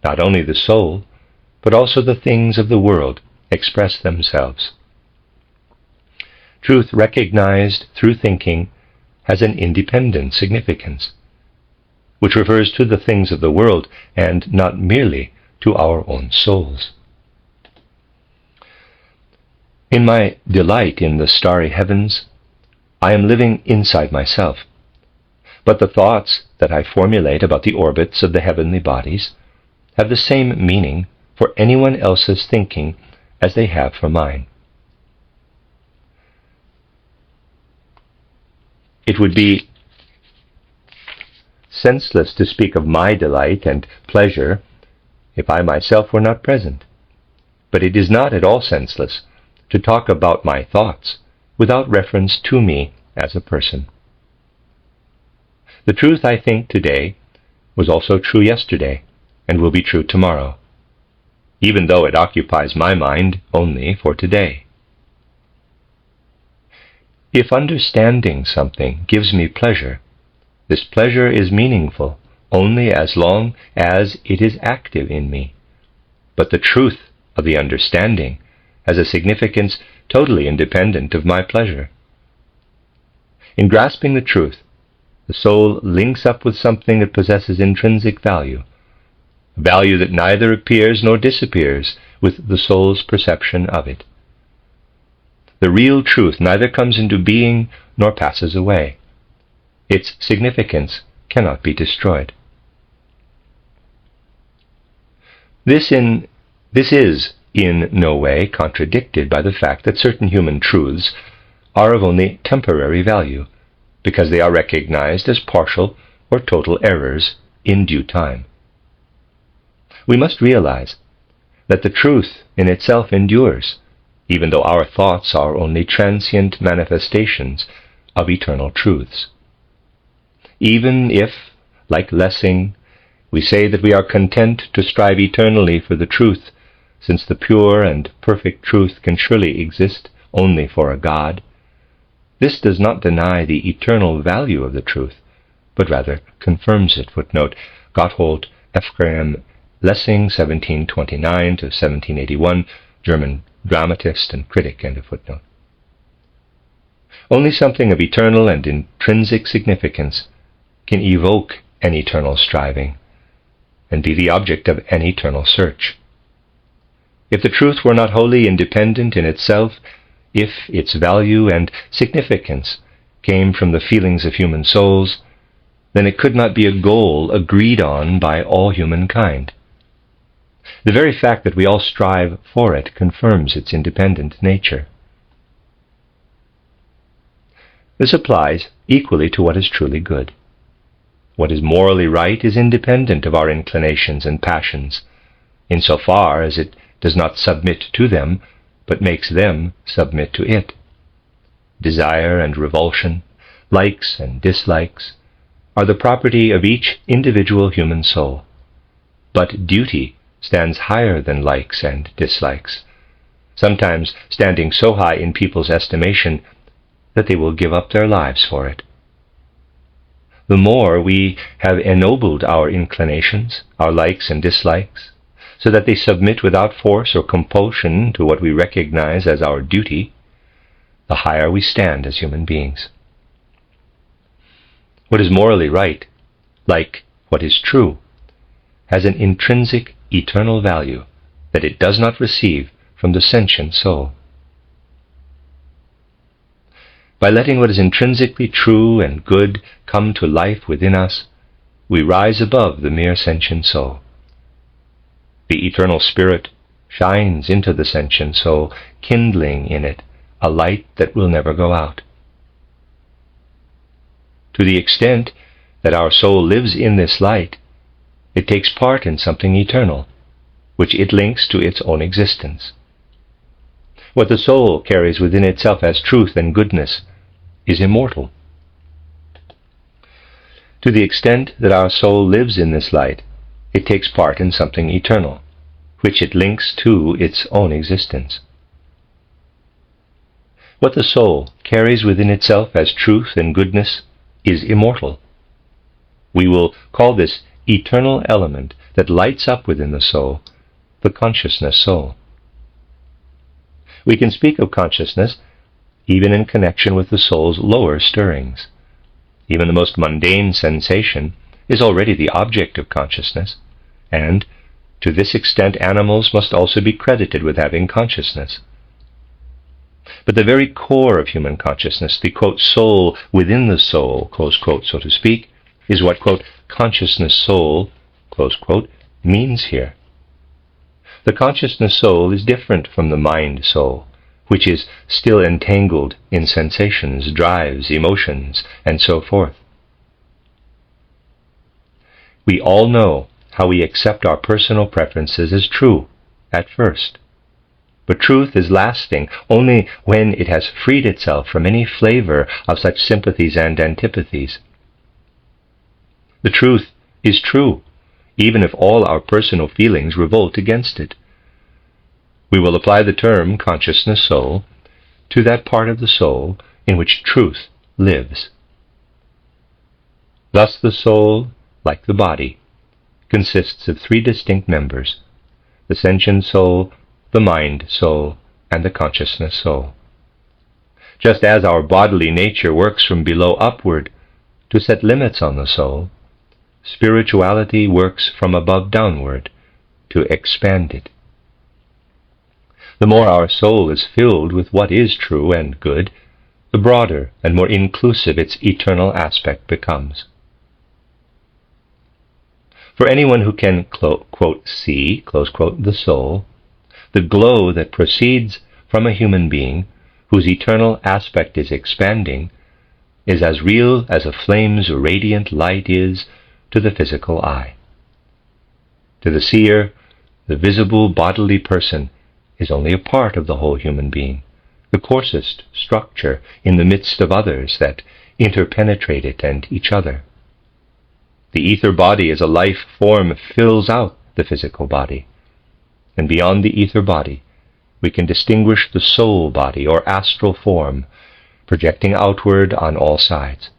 not only the soul, but also the things of the world express themselves. Truth recognized through thinking has an independent significance, which refers to the things of the world and not merely to our own souls. In my delight in the starry heavens, I am living inside myself, but the thoughts that I formulate about the orbits of the heavenly bodies have the same meaning for anyone else's thinking as they have for mine. It would be senseless to speak of my delight and pleasure if I myself were not present, but it is not at all senseless to talk about my thoughts without reference to me as a person. The truth I think today was also true yesterday and will be true tomorrow, even though it occupies my mind only for today. If understanding something gives me pleasure, this pleasure is meaningful only as long as it is active in me. But the truth of the understanding has a significance totally independent of my pleasure. In grasping the truth, the soul links up with something that possesses intrinsic value, a value that neither appears nor disappears with the soul's perception of it. The real truth neither comes into being nor passes away. Its significance cannot be destroyed. This is in no way contradicted by the fact that certain human truths are of only temporary value, because they are recognized as partial or total errors in due time. We must realize that the truth in itself endures, even though our thoughts are only transient manifestations of eternal truths. Even if, like Lessing, we say that we are content to strive eternally for the truth, since the pure and perfect truth can surely exist only for a God, this does not deny the eternal value of the truth, but rather confirms it. Footnote, Gotthold Ephraim Lessing, 1729 to 1781, German dramatist and critic. End of footnote. Only something of eternal and intrinsic significance can evoke an eternal striving and be the object of an eternal search. If the truth were not wholly independent in itself, if its value and significance came from the feelings of human souls, then it could not be a goal agreed on by all humankind. The very fact that we all strive for it confirms its independent nature. This applies equally to what is truly good. What is morally right is independent of our inclinations and passions, insofar as it does not submit to them, but makes them submit to it. Desire and revulsion, likes and dislikes, are the property of each individual human soul. But duty stands higher than likes and dislikes, sometimes standing so high in people's estimation that they will give up their lives for it. The more we have ennobled our inclinations, our likes and dislikes, so that they submit without force or compulsion to what we recognize as our duty, the higher we stand as human beings. What is morally right, like what is true, has an intrinsic, eternal value that it does not receive from the sentient soul. By letting what is intrinsically true and good come to life within us, we rise above the mere sentient soul. The eternal spirit shines into the sentient soul, kindling in it a light that will never go out. To the extent that our soul lives in this light, it takes part in something eternal, which it links to its own existence. What the soul carries within itself as truth and goodness is immortal. To the extent that our soul lives in this light, it takes part in something eternal, which it links to its own existence. What the soul carries within itself as truth and goodness is immortal. We will call this eternal element that lights up within the soul the consciousness soul. We can speak of consciousness even in connection with the soul's lower stirrings. Even the most mundane sensation is already the object of consciousness, and to this extent animals must also be credited with having consciousness. But the very core of human consciousness, the, quote, soul within the soul, close quote, so to speak, is what, quote, consciousness soul, close quote, means here. The consciousness soul is different from the mind soul, which is still entangled in sensations, drives, emotions, and so forth. We all know how we accept our personal preferences as true at first. But truth is lasting only when it has freed itself from any flavor of such sympathies and antipathies. The truth is true, even if all our personal feelings revolt against it. We will apply the term consciousness soul to that part of the soul in which truth lives. Thus the soul, like the body, consists of three distinct members: the sentient soul, the mind soul, and the consciousness soul. Just as our bodily nature works from below upward to set limits on the soul, spirituality works from above downward to expand it. The more our soul is filled with what is true and good, the broader and more inclusive its eternal aspect becomes. For anyone who can, quote, see, close quote, the soul, the glow that proceeds from a human being whose eternal aspect is expanding is as real as a flame's radiant light is to the physical eye. To the seer, the visible bodily person is only a part of the whole human being, the coarsest structure in the midst of others that interpenetrate it and each other. The ether body as a life form fills out the physical body, and beyond the ether body we can distinguish the soul body or astral form projecting outward on all sides.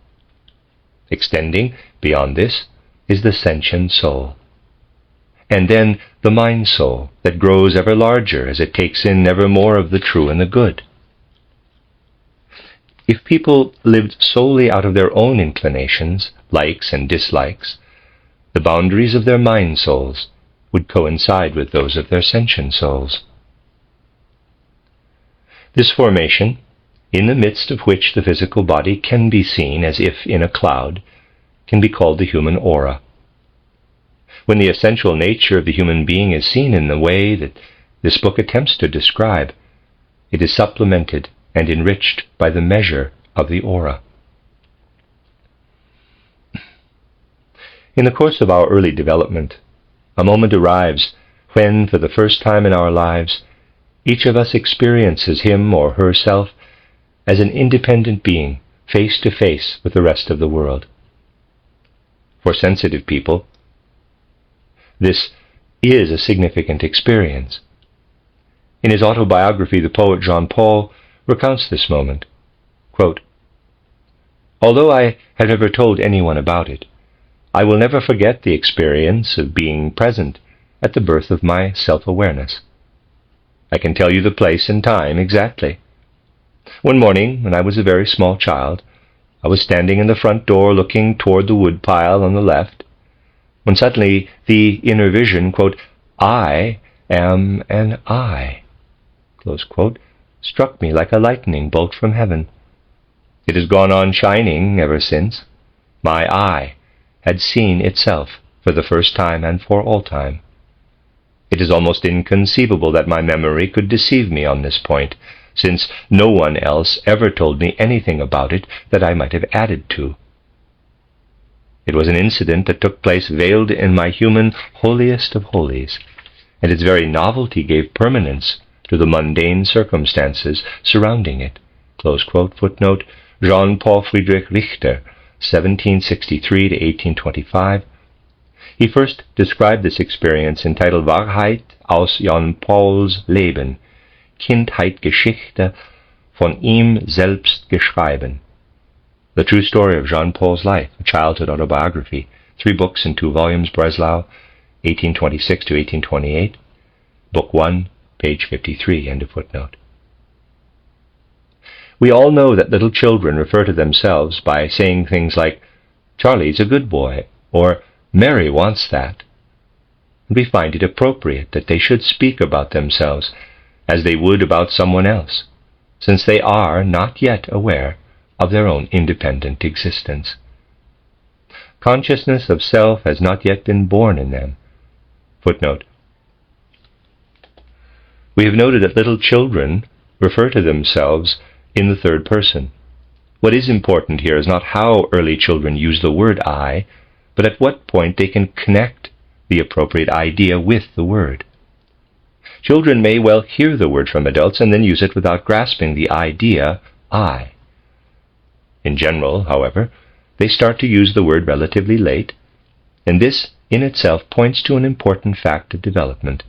Extending beyond this is the sentient soul, and then the mind soul that grows ever larger as it takes in ever more of the true and the good. If people lived solely out of their own inclinations, likes and dislikes, the boundaries of their mind souls would coincide with those of their sentient souls. This formation, in the midst of which the physical body can be seen as if in a cloud, can be called the human aura. When the essential nature of the human being is seen in the way that this book attempts to describe, it is supplemented and enriched by the measure of the aura. In the course of our early development, a moment arrives when, for the first time in our lives, each of us experiences him or herself as an independent being, face to face with the rest of the world. For sensitive people, this is a significant experience. In his autobiography, the poet Jean-Paul recounts this moment. Quote, "Although I have never told anyone about it, I will never forget the experience of being present at the birth of my self-awareness. I can tell you the place and time exactly. One morning, when I was a very small child, I was standing in the front door looking toward the wood pile on the left, when suddenly the inner vision, quote, 'I am an I,' close quote, struck me like a lightning bolt from heaven. It has gone on shining ever since. My I had seen itself for the first time and for all time. It is almost inconceivable that my memory could deceive me on this point, since no one else ever told me anything about it that I might have added to. It was an incident that took place veiled in my human holiest of holies, and its very novelty gave permanence to the mundane circumstances surrounding it." Close quote, footnote, Jean-Paul Friedrich Richter, 1763 to 1825. He first described this experience entitled Wahrheit aus Jan Pauls Leben, Kindheitgeschichte von ihm selbst geschrieben. The True Story of Jean-Paul's Life, a Childhood Autobiography, 3 books in 2 volumes, Breslau, 1826 to 1828, Book 1, page 53, end of footnote. We all know that little children refer to themselves by saying things like, "Charlie's a good boy," or "Mary wants that." And we find it appropriate that they should speak about themselves as they would about someone else, since they are not yet aware of their own independent existence. Consciousness of self has not yet been born in them. Footnote. We have noted that little children refer to themselves in the third person. What is important here is not how early children use the word I, but at what point they can connect the appropriate idea with the word. Children may well hear the word from adults and then use it without grasping the idea I. In general, however, they start to use the word relatively late, and this in itself points to an important fact of development,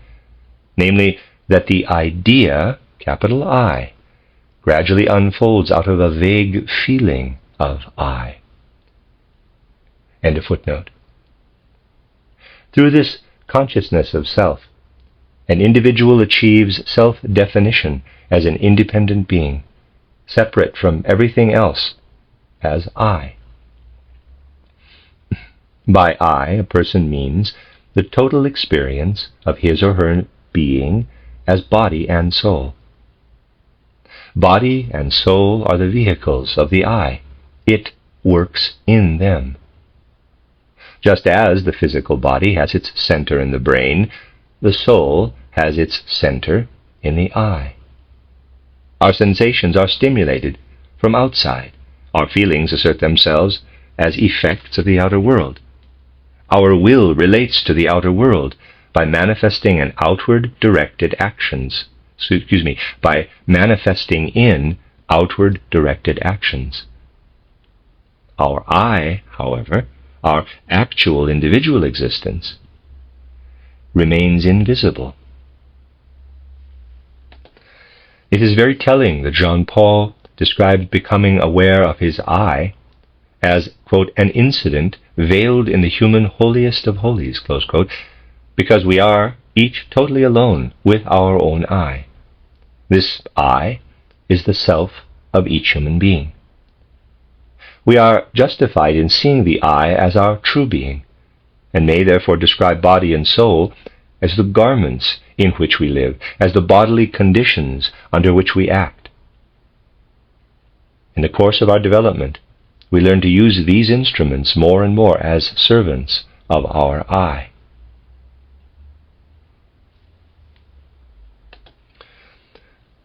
namely that the idea, capital I, gradually unfolds out of a vague feeling of I. End of footnote. Through this consciousness of self, an individual achieves self-definition as an independent being, separate from everything else as I. By I, a person means the total experience of his or her being as body and soul. Body and soul are the vehicles of the I. It works in them. Just as the physical body has its center in the brain, the soul has its center in the I. Our sensations are stimulated from outside. Our feelings assert themselves as effects of the outer world. Our will relates to the outer world by manifesting an outward directed actions, by manifesting in outward directed actions. Our I, however, our actual individual existence, remains invisible. It is very telling that Jean Paul described becoming aware of his I as, quote, an incident veiled in the human holiest of holies, close quote, because we are each totally alone with our own I. This I is the self of each human being. We are justified in seeing the I as our true being, and may therefore describe body and soul as the garments in which we live, as the bodily conditions under which we act. In the course of our development, we learn to use these instruments more and more as servants of our I.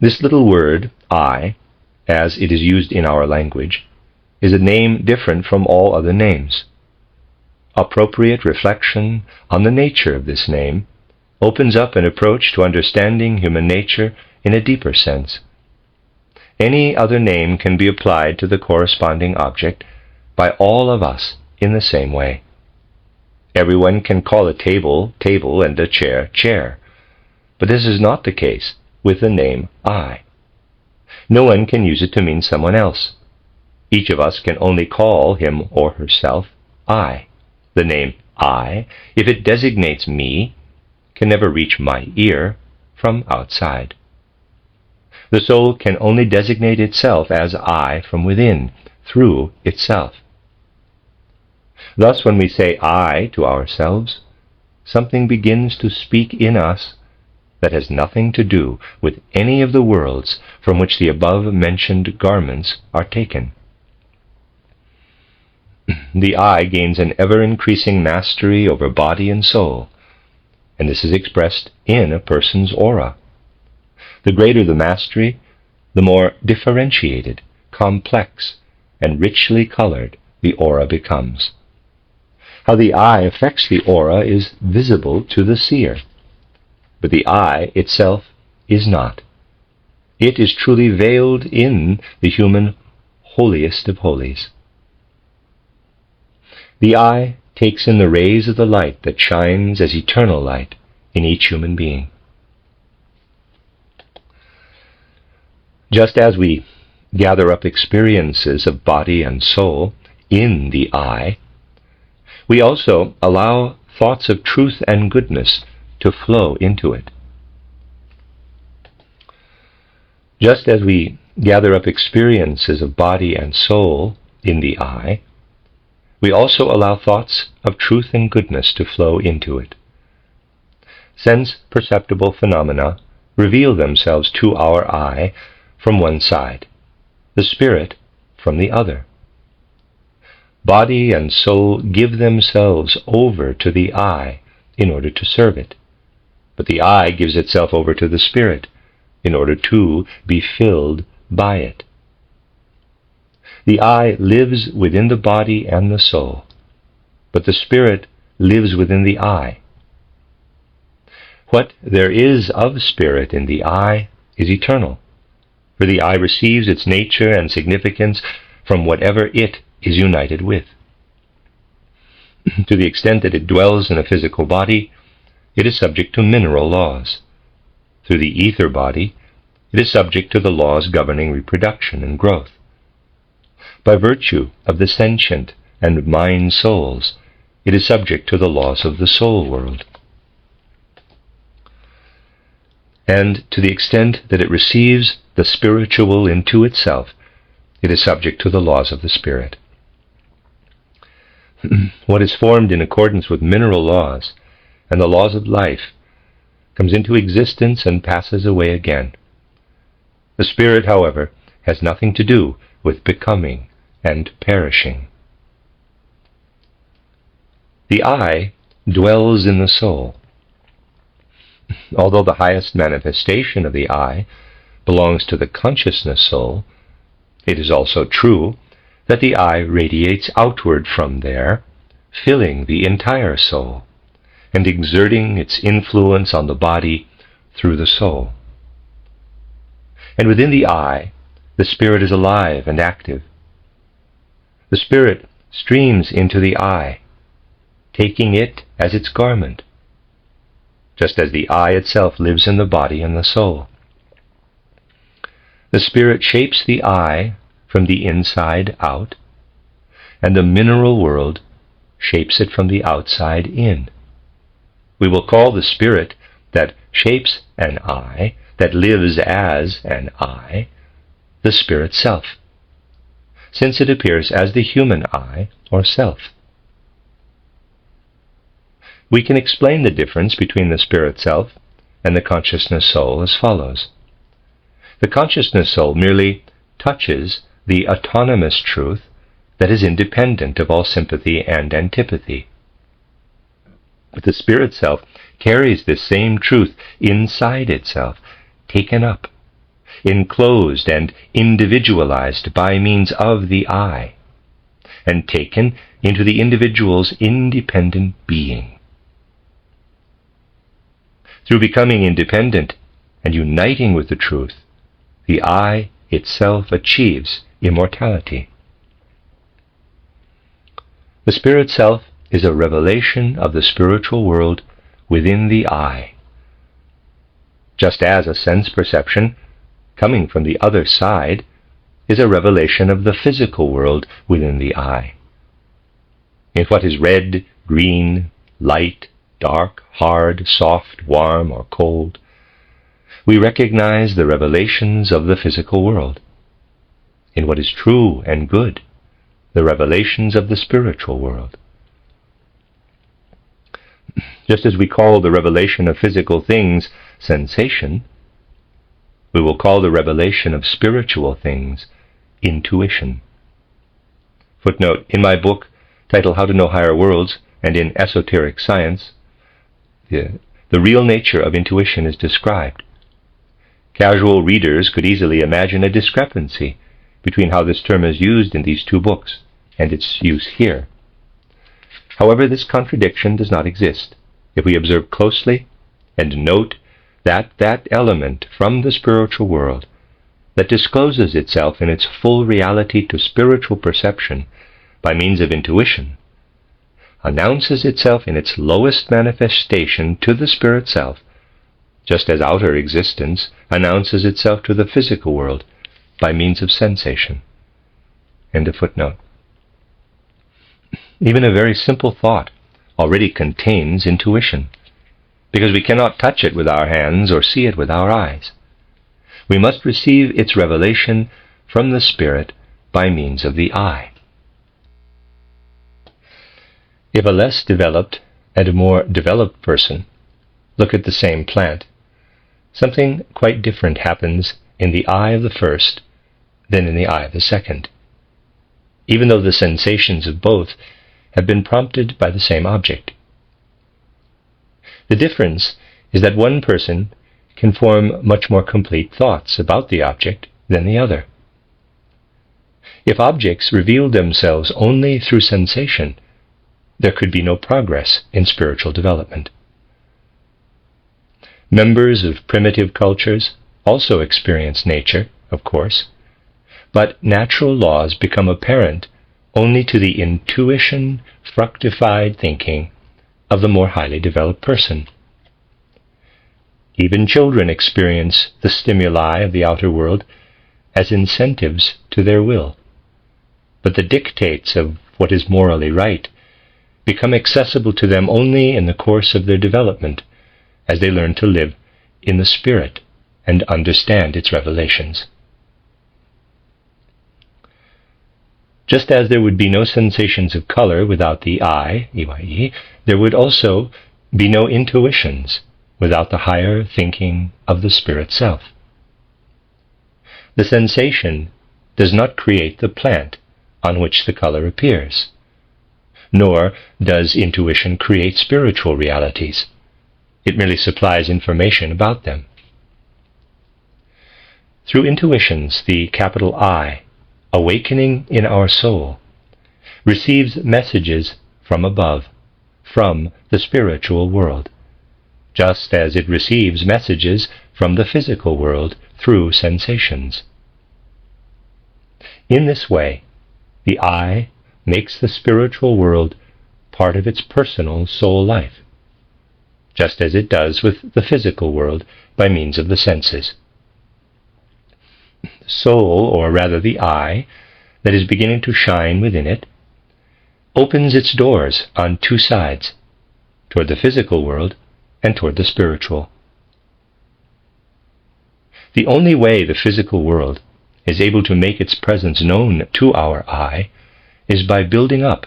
This little word, I, as it is used in our language, is a name different from all other names. Appropriate reflection on the nature of this name opens up an approach to understanding human nature in a deeper sense. Any other name can be applied to the corresponding object by all of us in the same way. Everyone can call a table, table, and a chair, chair. But this is not the case with the name I. No one can use it to mean someone else. Each of us can only call him or herself I. The name I, if it designates me, can never reach my ear from outside. The soul can only designate itself as I from within, through itself. Thus, when we say I to ourselves, something begins to speak in us that has nothing to do with any of the worlds from which the above-mentioned garments are taken. The I gains an ever-increasing mastery over body and soul, and this is expressed in a person's aura. The greater the mastery, the more differentiated, complex, and richly colored the aura becomes. How the I affects the aura is visible to the seer, but the I itself is not. It is truly veiled in the human holiest of holies. The I takes in the rays of the light that shines as eternal light in each human being. Just as we gather up experiences of body and soul in the I, we also allow thoughts of truth and goodness to flow into it. Just as we gather up experiences of body and soul in the I, we also allow thoughts of truth and goodness to flow into it. Sense-perceptible phenomena reveal themselves to our I from one side, the spirit from the other. Body and soul give themselves over to the I in order to serve it, but the I gives itself over to the spirit in order to be filled by it. The I lives within the body and the soul, but the spirit lives within the I. What there is of spirit in the I is eternal, for the I receives its nature and significance from whatever it is united with. To the extent that it dwells in a physical body, it is subject to mineral laws. Through the ether body, it is subject to the laws governing reproduction and growth. By virtue of the sentient and mind souls, it is subject to the laws of the soul world. And to the extent that it receives the spiritual into itself, it is subject to the laws of the spirit. What is formed in accordance with mineral laws and the laws of life comes into existence and passes away again. The spirit, however, has nothing to do with becoming and perishing. The I dwells in the soul. Although the highest manifestation of the I belongs to the consciousness soul, it is also true that the I radiates outward from there, filling the entire soul, and exerting its influence on the body through the soul. And within the I, the spirit is alive and active. The spirit streams into the I, taking it as its garment, just as the I itself lives in the body and the soul. The spirit shapes the I from the inside out, and the mineral world shapes it from the outside in. We will call the spirit that shapes an I, that lives as an I, the spirit self, since it appears as the human I, or self. We can explain the difference between the spirit self and the consciousness soul as follows. The consciousness soul merely touches the autonomous truth that is independent of all sympathy and antipathy. But the spirit self carries this same truth inside itself, taken up, enclosed and individualized by means of the I, and taken into the individual's independent being. Through becoming independent and uniting with the truth, the I itself achieves immortality. The spirit self is a revelation of the spiritual world within the I, just as a sense perception coming from the other side is a revelation of the physical world within the I. In what is red, green, light, dark, hard, soft, warm, or cold, we recognize the revelations of the physical world. In what is true and good, the revelations of the spiritual world. Just as we call the revelation of physical things sensation, we will call the revelation of spiritual things intuition. Footnote: in my book titled How to Know Higher Worlds and in Esoteric Science, the real nature of intuition is described. Casual readers could easily imagine a discrepancy between how this term is used in these two books and its use here. However, this contradiction does not exist if we observe closely and note that element from the spiritual world that discloses itself in its full reality to spiritual perception by means of intuition announces itself in its lowest manifestation to the spirit self, just as outer existence announces itself to the physical world by means of sensation. End of footnote. Even a very simple thought already contains intuition, because we cannot touch it with our hands or see it with our eyes. We must receive its revelation from the Spirit by means of the I. If a less developed and a more developed person look at the same plant, something quite different happens in the eye of the first than in the eye of the second, even though the sensations of both have been prompted by the same object. The difference is that one person can form much more complete thoughts about the object than the other. If objects revealed themselves only through sensation, there could be no progress in spiritual development. Members of primitive cultures also experience nature, of course, but natural laws become apparent only to the intuition, fructified thinking of the more highly developed person. Even children experience the stimuli of the outer world as incentives to their will, but the dictates of what is morally right become accessible to them only in the course of their development, as they learn to live in the Spirit and understand its revelations. Just as there would be no sensations of color without the I, EYE, there would also be no intuitions without the higher thinking of the Spirit self. The sensation does not create the plant on which the color appears, nor does intuition create spiritual realities. It merely supplies information about them. Through intuitions, the capital I, awakening in our soul, receives messages from above, from the spiritual world, just as it receives messages from the physical world through sensations. In this way, the I makes the spiritual world part of its personal soul life, just as it does with the physical world by means of the senses. The soul, or rather the I, that is beginning to shine within it, opens its doors on two sides, toward the physical world and toward the spiritual. The only way the physical world is able to make its presence known to our I is by building up,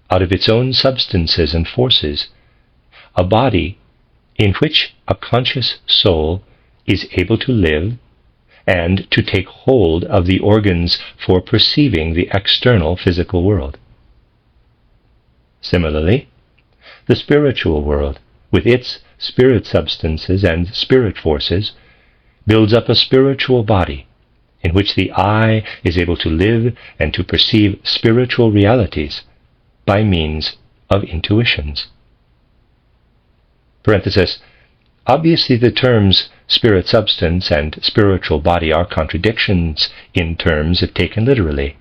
out of its own substances and forces, a body in which a conscious soul is able to live and to take hold of the organs for perceiving the external physical world. Similarly, the spiritual world, with its spirit substances and spirit forces, builds up a spiritual body in which the I is able to live and to perceive spiritual realities by means of intuitions. Parenthesis. Obviously, the terms spirit substance and spiritual body are contradictions in terms if taken literally.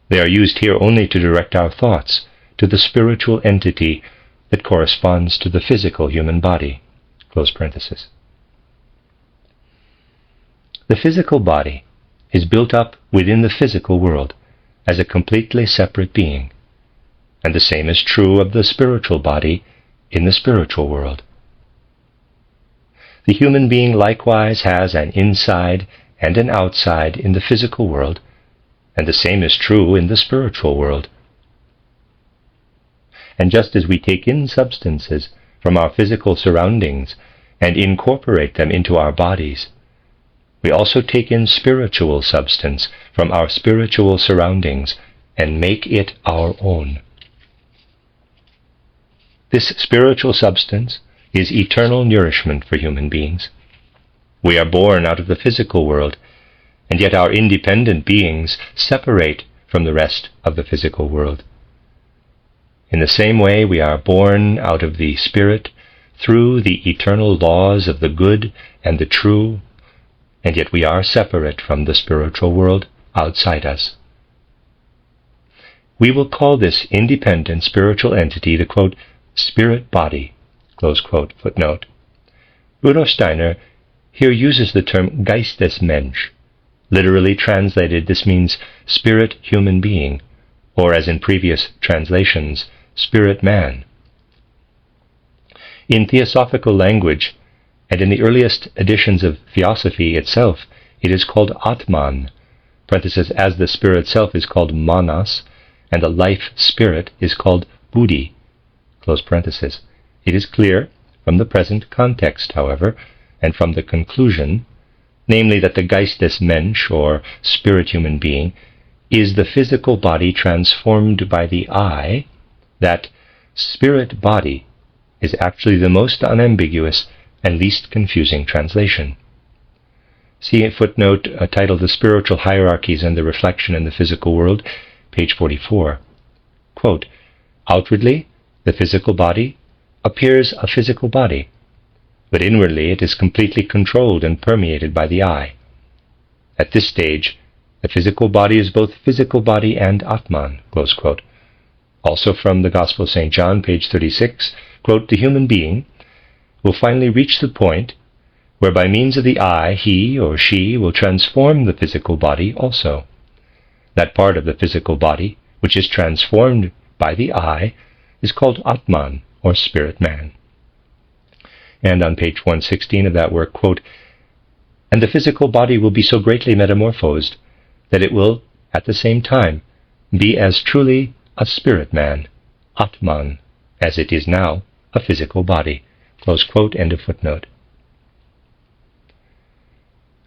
They are used here only to direct our thoughts to the spiritual entity that corresponds to the physical human body. Close parenthesis. The physical body is built up within the physical world as a completely separate being, and the same is true of the spiritual body in the spiritual world. The human being likewise has an inside and an outside in the physical world, and the same is true in the spiritual world. And just as we take in substances from our physical surroundings and incorporate them into our bodies, we also take in spiritual substance from our spiritual surroundings and make it our own. This spiritual substance is eternal nourishment for human beings. We are born out of the physical world, and yet our independent beings separate from the rest of the physical world. In the same way, we are born out of the Spirit through the eternal laws of the good and the true, and yet we are separate from the spiritual world outside us. We will call this independent spiritual entity the, quote, spirit body, close quote, footnote. Rudolf Steiner here uses the term Geistesmensch. Literally translated, this means spirit human being, or as in previous translations, spirit man. In theosophical language, and in the earliest editions of Theosophy itself, it is called Atman, parenthesis, as the spirit self is called Manas, and the life spirit is called Buddhi, close parenthesis. It is clear from the present context, however, and from the conclusion, namely that the Geistesmensch, or spirit human being, is the physical body transformed by the I, that spirit body is actually the most unambiguous and least confusing translation. See a footnote titled The Spiritual Hierarchies and the Reflection in the Physical World, page 44. Quote, outwardly, the physical body appears a physical body, but inwardly it is completely controlled and permeated by the I. At this stage, the physical body is both physical body and Atman, close quote. Also from the Gospel of St. John, page 36, quote, the human being will finally reach the point where by means of the I, he or she will transform the physical body also. That part of the physical body which is transformed by the I is called Atman, or spirit man. And on page 116 of that work, quote, and the physical body will be so greatly metamorphosed that it will, at the same time, be as truly a spirit man, Atman, as it is now a physical body. Close quote, end of footnote.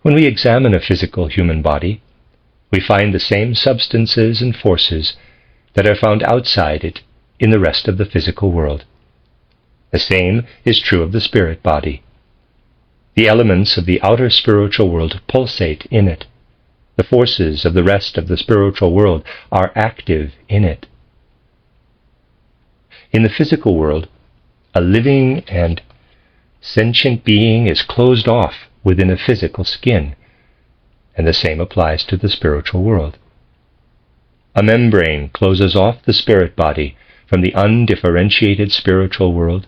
When we examine a physical human body, we find the same substances and forces that are found outside it in the rest of the physical world. The same is true of the spirit body. The elements of the outer spiritual world pulsate in it. The forces of the rest of the spiritual world are active in it. In the physical world, a living and sentient being is closed off within a physical skin, and the same applies to the spiritual world. A membrane closes off the spirit body from the undifferentiated spiritual world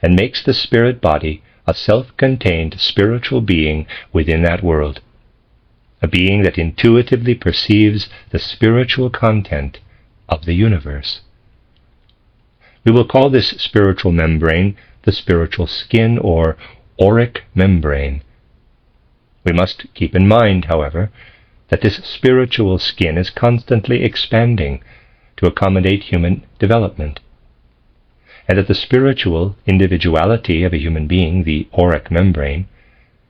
and makes the spirit body a self-contained spiritual being within that world, a being that intuitively perceives the spiritual content of the universe. We will call this spiritual membrane the spiritual skin, or auric membrane. We must keep in mind, however, that this spiritual skin is constantly expanding to accommodate human development, and that the spiritual individuality of a human being, the auric membrane,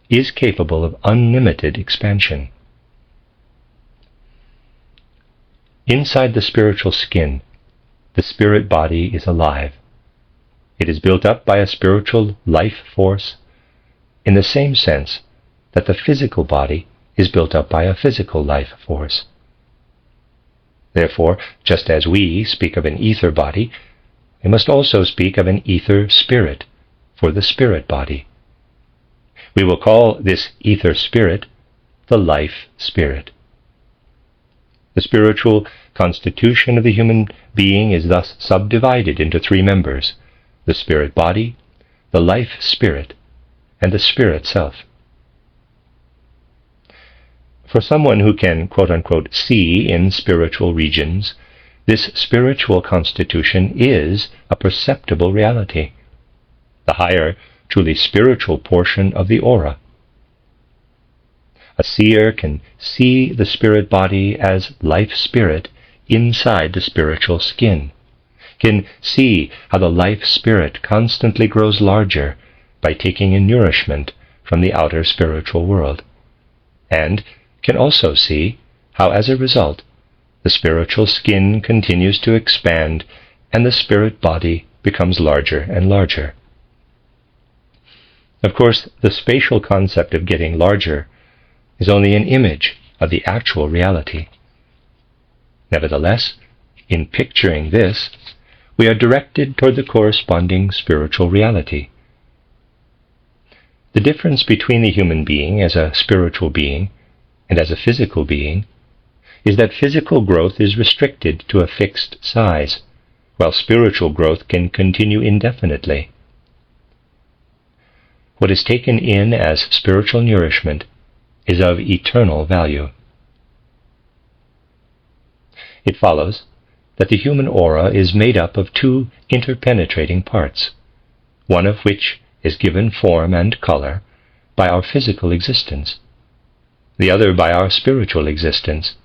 is capable of unlimited expansion. Inside the spiritual skin, the spirit body is alive. It is built up by a spiritual life force in the same sense that the physical body is built up by a physical life force. Therefore, just as we speak of an ether body, we must also speak of an ether spirit for the spirit body. We will call this ether spirit the life spirit. The spiritual constitution of the human being is thus subdivided into three members: the spirit body, the life spirit, and the spirit self. For someone who can, quote-unquote, see in spiritual regions, this spiritual constitution is a perceptible reality, the higher, truly spiritual portion of the aura. A seer can see the spirit body as life spirit inside the spiritual skin, can see how the life spirit constantly grows larger by taking in nourishment from the outer spiritual world, and can also see how, as a result, the spiritual skin continues to expand and the spirit body becomes larger and larger. Of course, the spatial concept of getting larger is only an image of the actual reality. Nevertheless, in picturing this, we are directed toward the corresponding spiritual reality. The difference between the human being as a spiritual being and as a physical being is that physical growth is restricted to a fixed size, while spiritual growth can continue indefinitely. What is taken in as spiritual nourishment is of eternal value. It follows that the human aura is made up of two interpenetrating parts, one of which is given form and color by our physical existence, the other by our spiritual existence.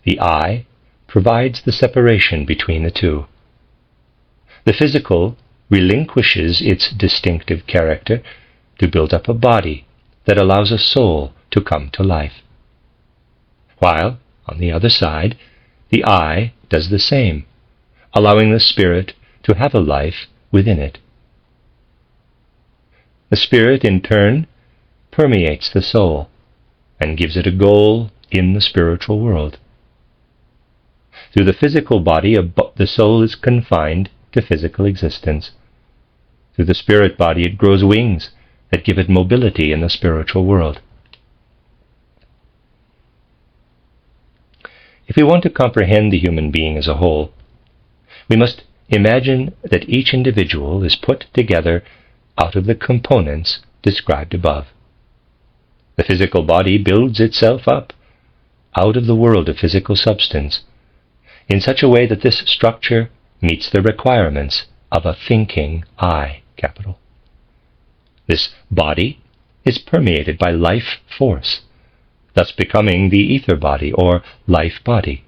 The eye provides the separation between the two. The physical relinquishes its distinctive character to build up a body that allows a soul to come to life, while, on the other side, the eye does the same, allowing the spirit to have a life within it. The spirit, in turn, permeates the soul and gives it a goal in the spiritual world. Through the physical body, the soul is confined to physical existence. Through the spirit body, it grows wings that give it mobility in the spiritual world. If we want to comprehend the human being as a whole, we must imagine that each individual is put together out of the components described above. The physical body builds itself up out of the world of physical substance in such a way that this structure meets the requirements of a thinking I, capital. This body is permeated by life force, thus becoming the ether body or life body.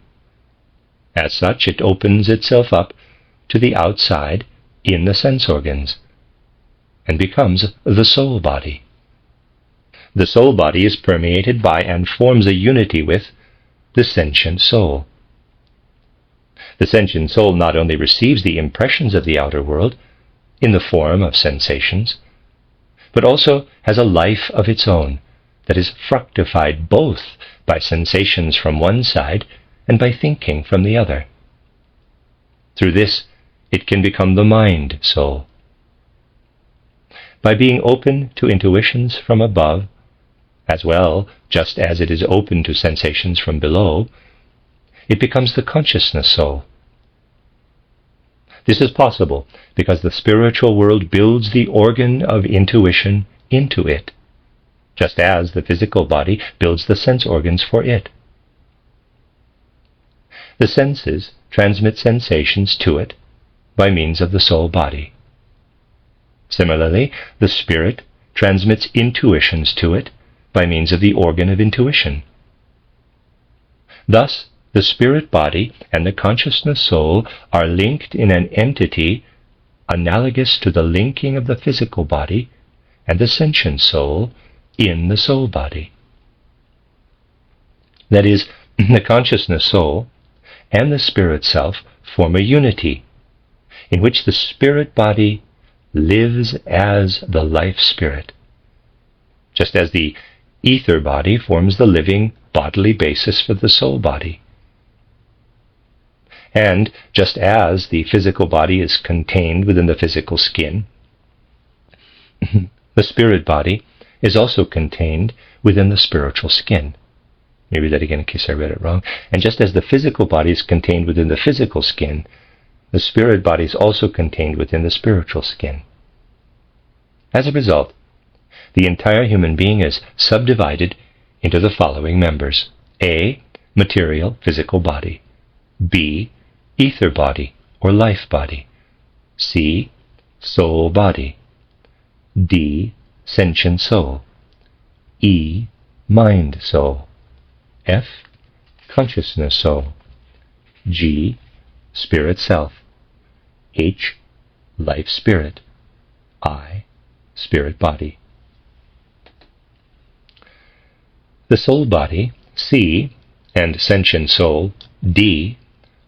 As such, it opens itself up to the outside in the sense organs and becomes the soul body. The soul body is permeated by and forms a unity with the sentient soul. The sentient soul not only receives the impressions of the outer world in the form of sensations, but also has a life of its own that is fructified both by sensations from one side and by thinking from the other. Through this, it can become the mind soul. by being open to intuitions from above, as well just as it is open to sensations from below, it becomes the consciousness soul. This is possible because the spiritual world builds the organ of intuition into it, just as the physical body builds the sense organs for it. The senses transmit sensations to it by means of the soul body. Similarly, the spirit transmits intuitions to it by means of the organ of intuition. Thus, the spirit body and the consciousness soul are linked in an entity analogous to the linking of the physical body and the sentient soul in the soul body. That is, the consciousness soul and the spirit self form a unity in which the spirit body lives as the life spirit, just as the ether body forms the living bodily basis for the soul body. And just as the physical body is contained within the physical skin, the spirit body is also contained within the spiritual skin. Maybe that again in case I read it wrong. And just as the physical body is contained within the physical skin, the spirit body is also contained within the spiritual skin. As a result, the entire human being is subdivided into the following members: A. Material, physical body. B. Ether body, or life body. C. Soul body. D. Sentient soul. E. Mind soul. F. Consciousness soul. G. Spirit self. H. Life spirit. I. Spirit body. The soul body, C, and sentient soul, D,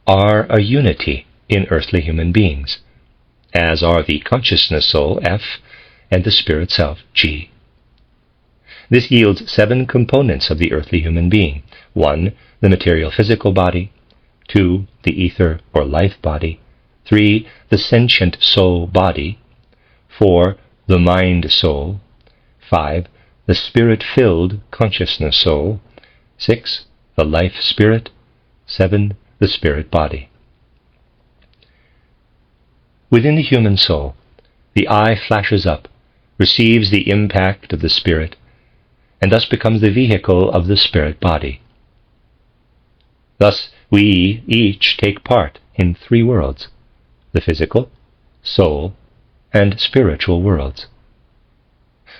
are a unity in earthly human beings, as are the consciousness soul, F, and the spirit self, G. This yields 7 components of the earthly human being. 1. The material physical body. 2. The ether or life body. 3. The sentient soul body. 4. The mind soul. 5. The spirit-filled consciousness soul. 6. The life spirit. 7. The spirit body. Within the human soul, the eye flashes up, receives the impact of the spirit, and thus becomes the vehicle of the spirit body. Thus, we each take part in 3 worlds: the physical, soul, and spiritual worlds.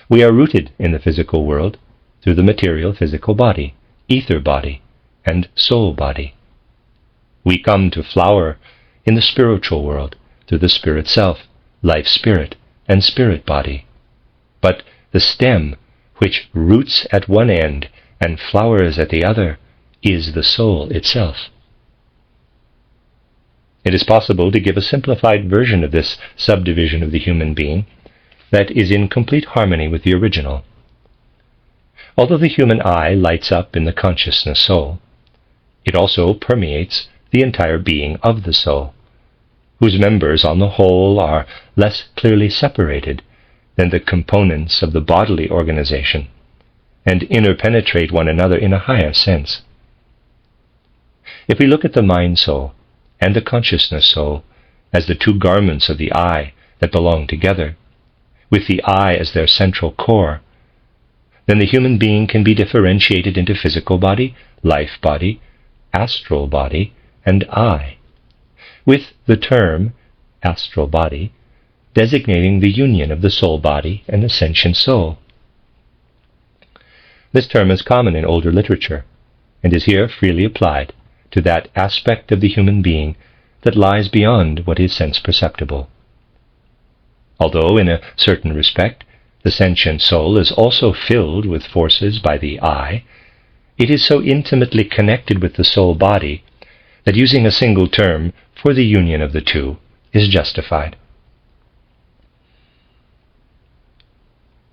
We are rooted in the physical world through the material physical body, ether body, and soul body. We come to flower in the spiritual world through the spirit self, life spirit, and spirit body. But the stem, which roots at one end and flowers at the other, is the soul itself. It is possible to give a simplified version of this subdivision of the human being that is in complete harmony with the original. Although the human eye lights up in the consciousness soul, it also permeates the entire being of the soul, whose members on the whole are less clearly separated than the components of the bodily organization, and interpenetrate one another in a higher sense. If we look at the mind soul and the consciousness soul as the 2 garments of the eye that belong together, with the eye as their central core, then the human being can be differentiated into physical body, life body, astral body, and I, with the term astral body designating the union of the soul body and the sentient soul. This term is common in older literature, and is here freely applied to that aspect of the human being that lies beyond what is sense perceptible. Although, in a certain respect, the sentient soul is also filled with forces by the I, it is so intimately connected with the soul body that using a single term for the union of the 2 is justified.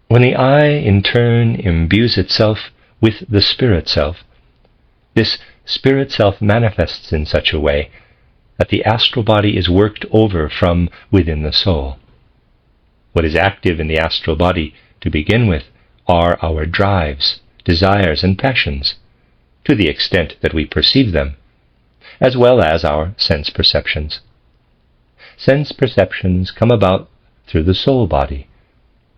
When the I, in turn, imbues itself with the spirit self, this spirit self manifests in such a way that the astral body is worked over from within the soul. What is active in the astral body, to begin with, are our drives, desires, and passions, to the extent that we perceive them, as well as our sense perceptions. Sense perceptions come about through the soul body,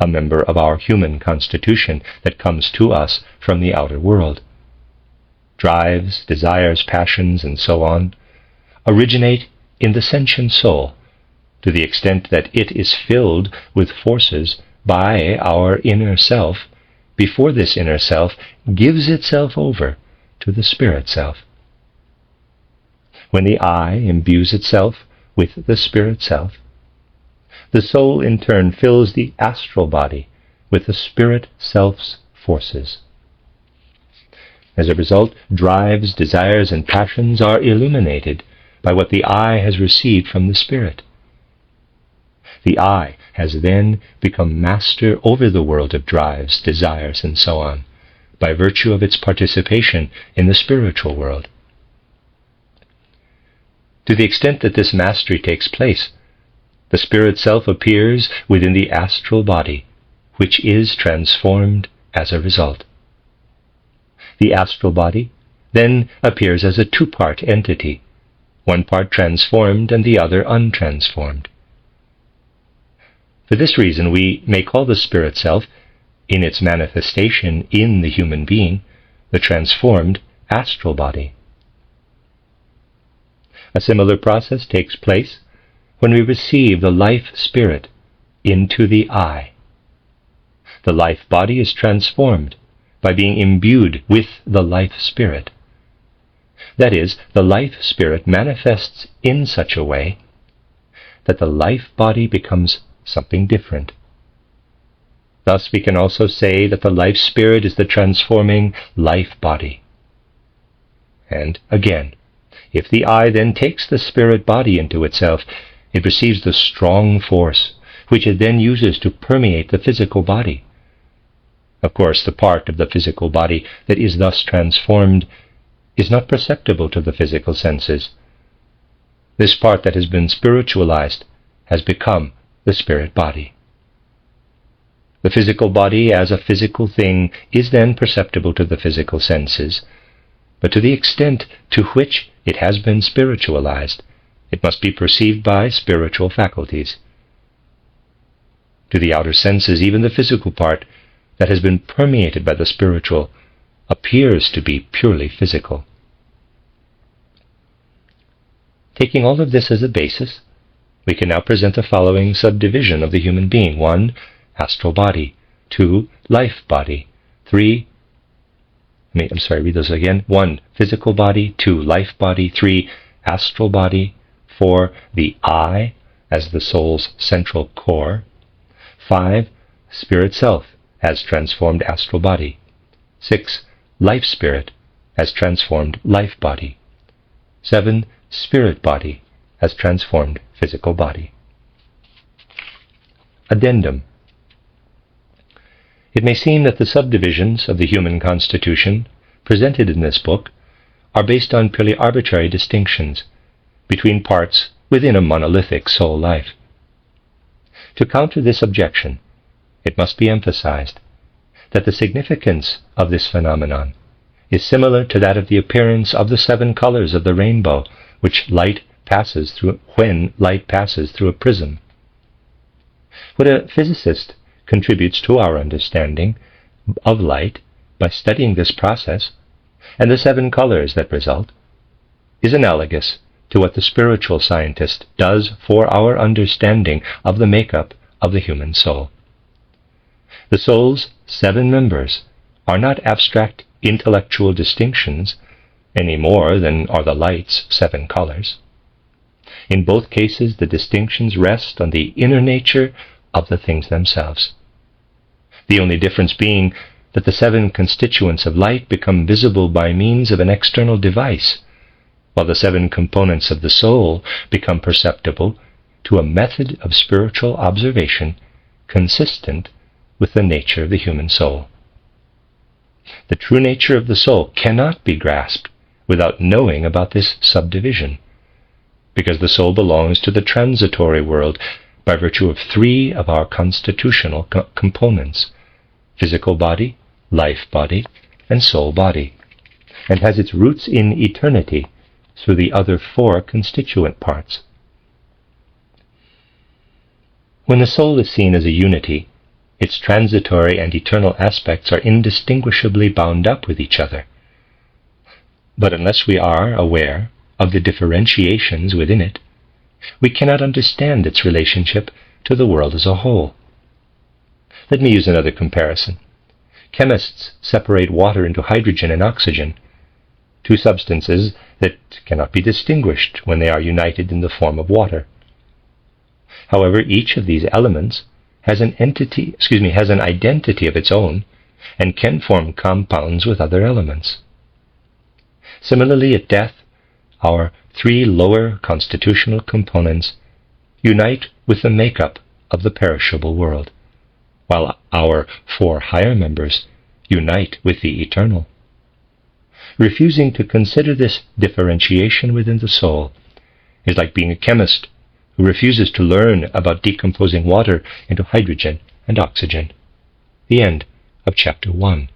a member of our human constitution that comes to us from the outer world. Drives, desires, passions, and so on, originate in the sentient soul, to the extent that it is filled with forces by our inner self, before this inner self gives itself over to the spirit self. When the I imbues itself with the spirit self, the soul in turn fills the astral body with the spirit self's forces. As a result, drives, desires, and passions are illuminated by what the I has received from the spirit. The I has then become master over the world of drives, desires, and so on, by virtue of its participation in the spiritual world. To the extent that this mastery takes place, the spirit self appears within the astral body, which is transformed as a result. The astral body then appears as a two-part entity, one part transformed and the other untransformed. For this reason, we may call the spirit self, in its manifestation in the human being, the transformed astral body. A similar process takes place when we receive the life spirit into the I. The life body is transformed by being imbued with the life spirit. That is, the life spirit manifests in such a way that the life body becomes something different. Thus we can also say that the life spirit is the transforming life body. And again, if the I then takes the spirit body into itself, it receives the strong force, which it then uses to permeate the physical body. Of course, the part of the physical body that is thus transformed is not perceptible to the physical senses. This part that has been spiritualized has become the spirit body. The physical body as a physical thing is then perceptible to the physical senses, but to the extent to which it has been spiritualized, it must be perceived by spiritual faculties. To the outer senses, even the physical part that has been permeated by the spiritual appears to be purely physical. Taking all of this as a basis, we can now present the following subdivision of the human being. 1. Astral body. 2. Life body. 3. Read those again. 1. Physical body. 2. Life body. 3. Astral body. 4. The I as the soul's central core. 5. Spirit self as transformed astral body. 6. Life spirit as transformed life body. 7. Spirit body as transformed physical body. Addendum. It may seem that the subdivisions of the human constitution presented in this book are based on purely arbitrary distinctions between parts within a monolithic soul life. To counter this objection, it must be emphasized that the significance of this phenomenon is similar to that of the appearance of the 7 colors of the rainbow, which light passes through when light passes through a prism. What a physicist contributes to our understanding of light by studying this process and the 7 colors that result is analogous to what the spiritual scientist does for our understanding of the makeup of the human soul. The soul's 7 members are not abstract intellectual distinctions any more than are the light's 7 colors. In both cases, the distinctions rest on the inner nature of the things themselves. The only difference being that the 7 constituents of light become visible by means of an external device, while the 7 components of the soul become perceptible to a method of spiritual observation consistent with the nature of the human soul. The true nature of the soul cannot be grasped without knowing about this subdivision, because the soul belongs to the transitory world by virtue of three of our constitutional components: physical body, life body, and soul body, and has its roots in eternity through the other four constituent parts. When the soul is seen as a unity, its transitory and eternal aspects are indistinguishably bound up with each other. But unless we are aware of the differentiations within it, we cannot understand its relationship to the world as a whole. Let me use another comparison. Chemists separate water into hydrogen and oxygen, two substances that cannot be distinguished when they are united in the form of water. However, each of these elements has an identity of its own and can form compounds with other elements. Similarly, at death, our three lower constitutional components unite with the makeup of the perishable world, while our four higher members unite with the eternal. Refusing to consider this differentiation within the soul is like being a chemist who refuses to learn about decomposing water into hydrogen and oxygen. The end of Chapter 1.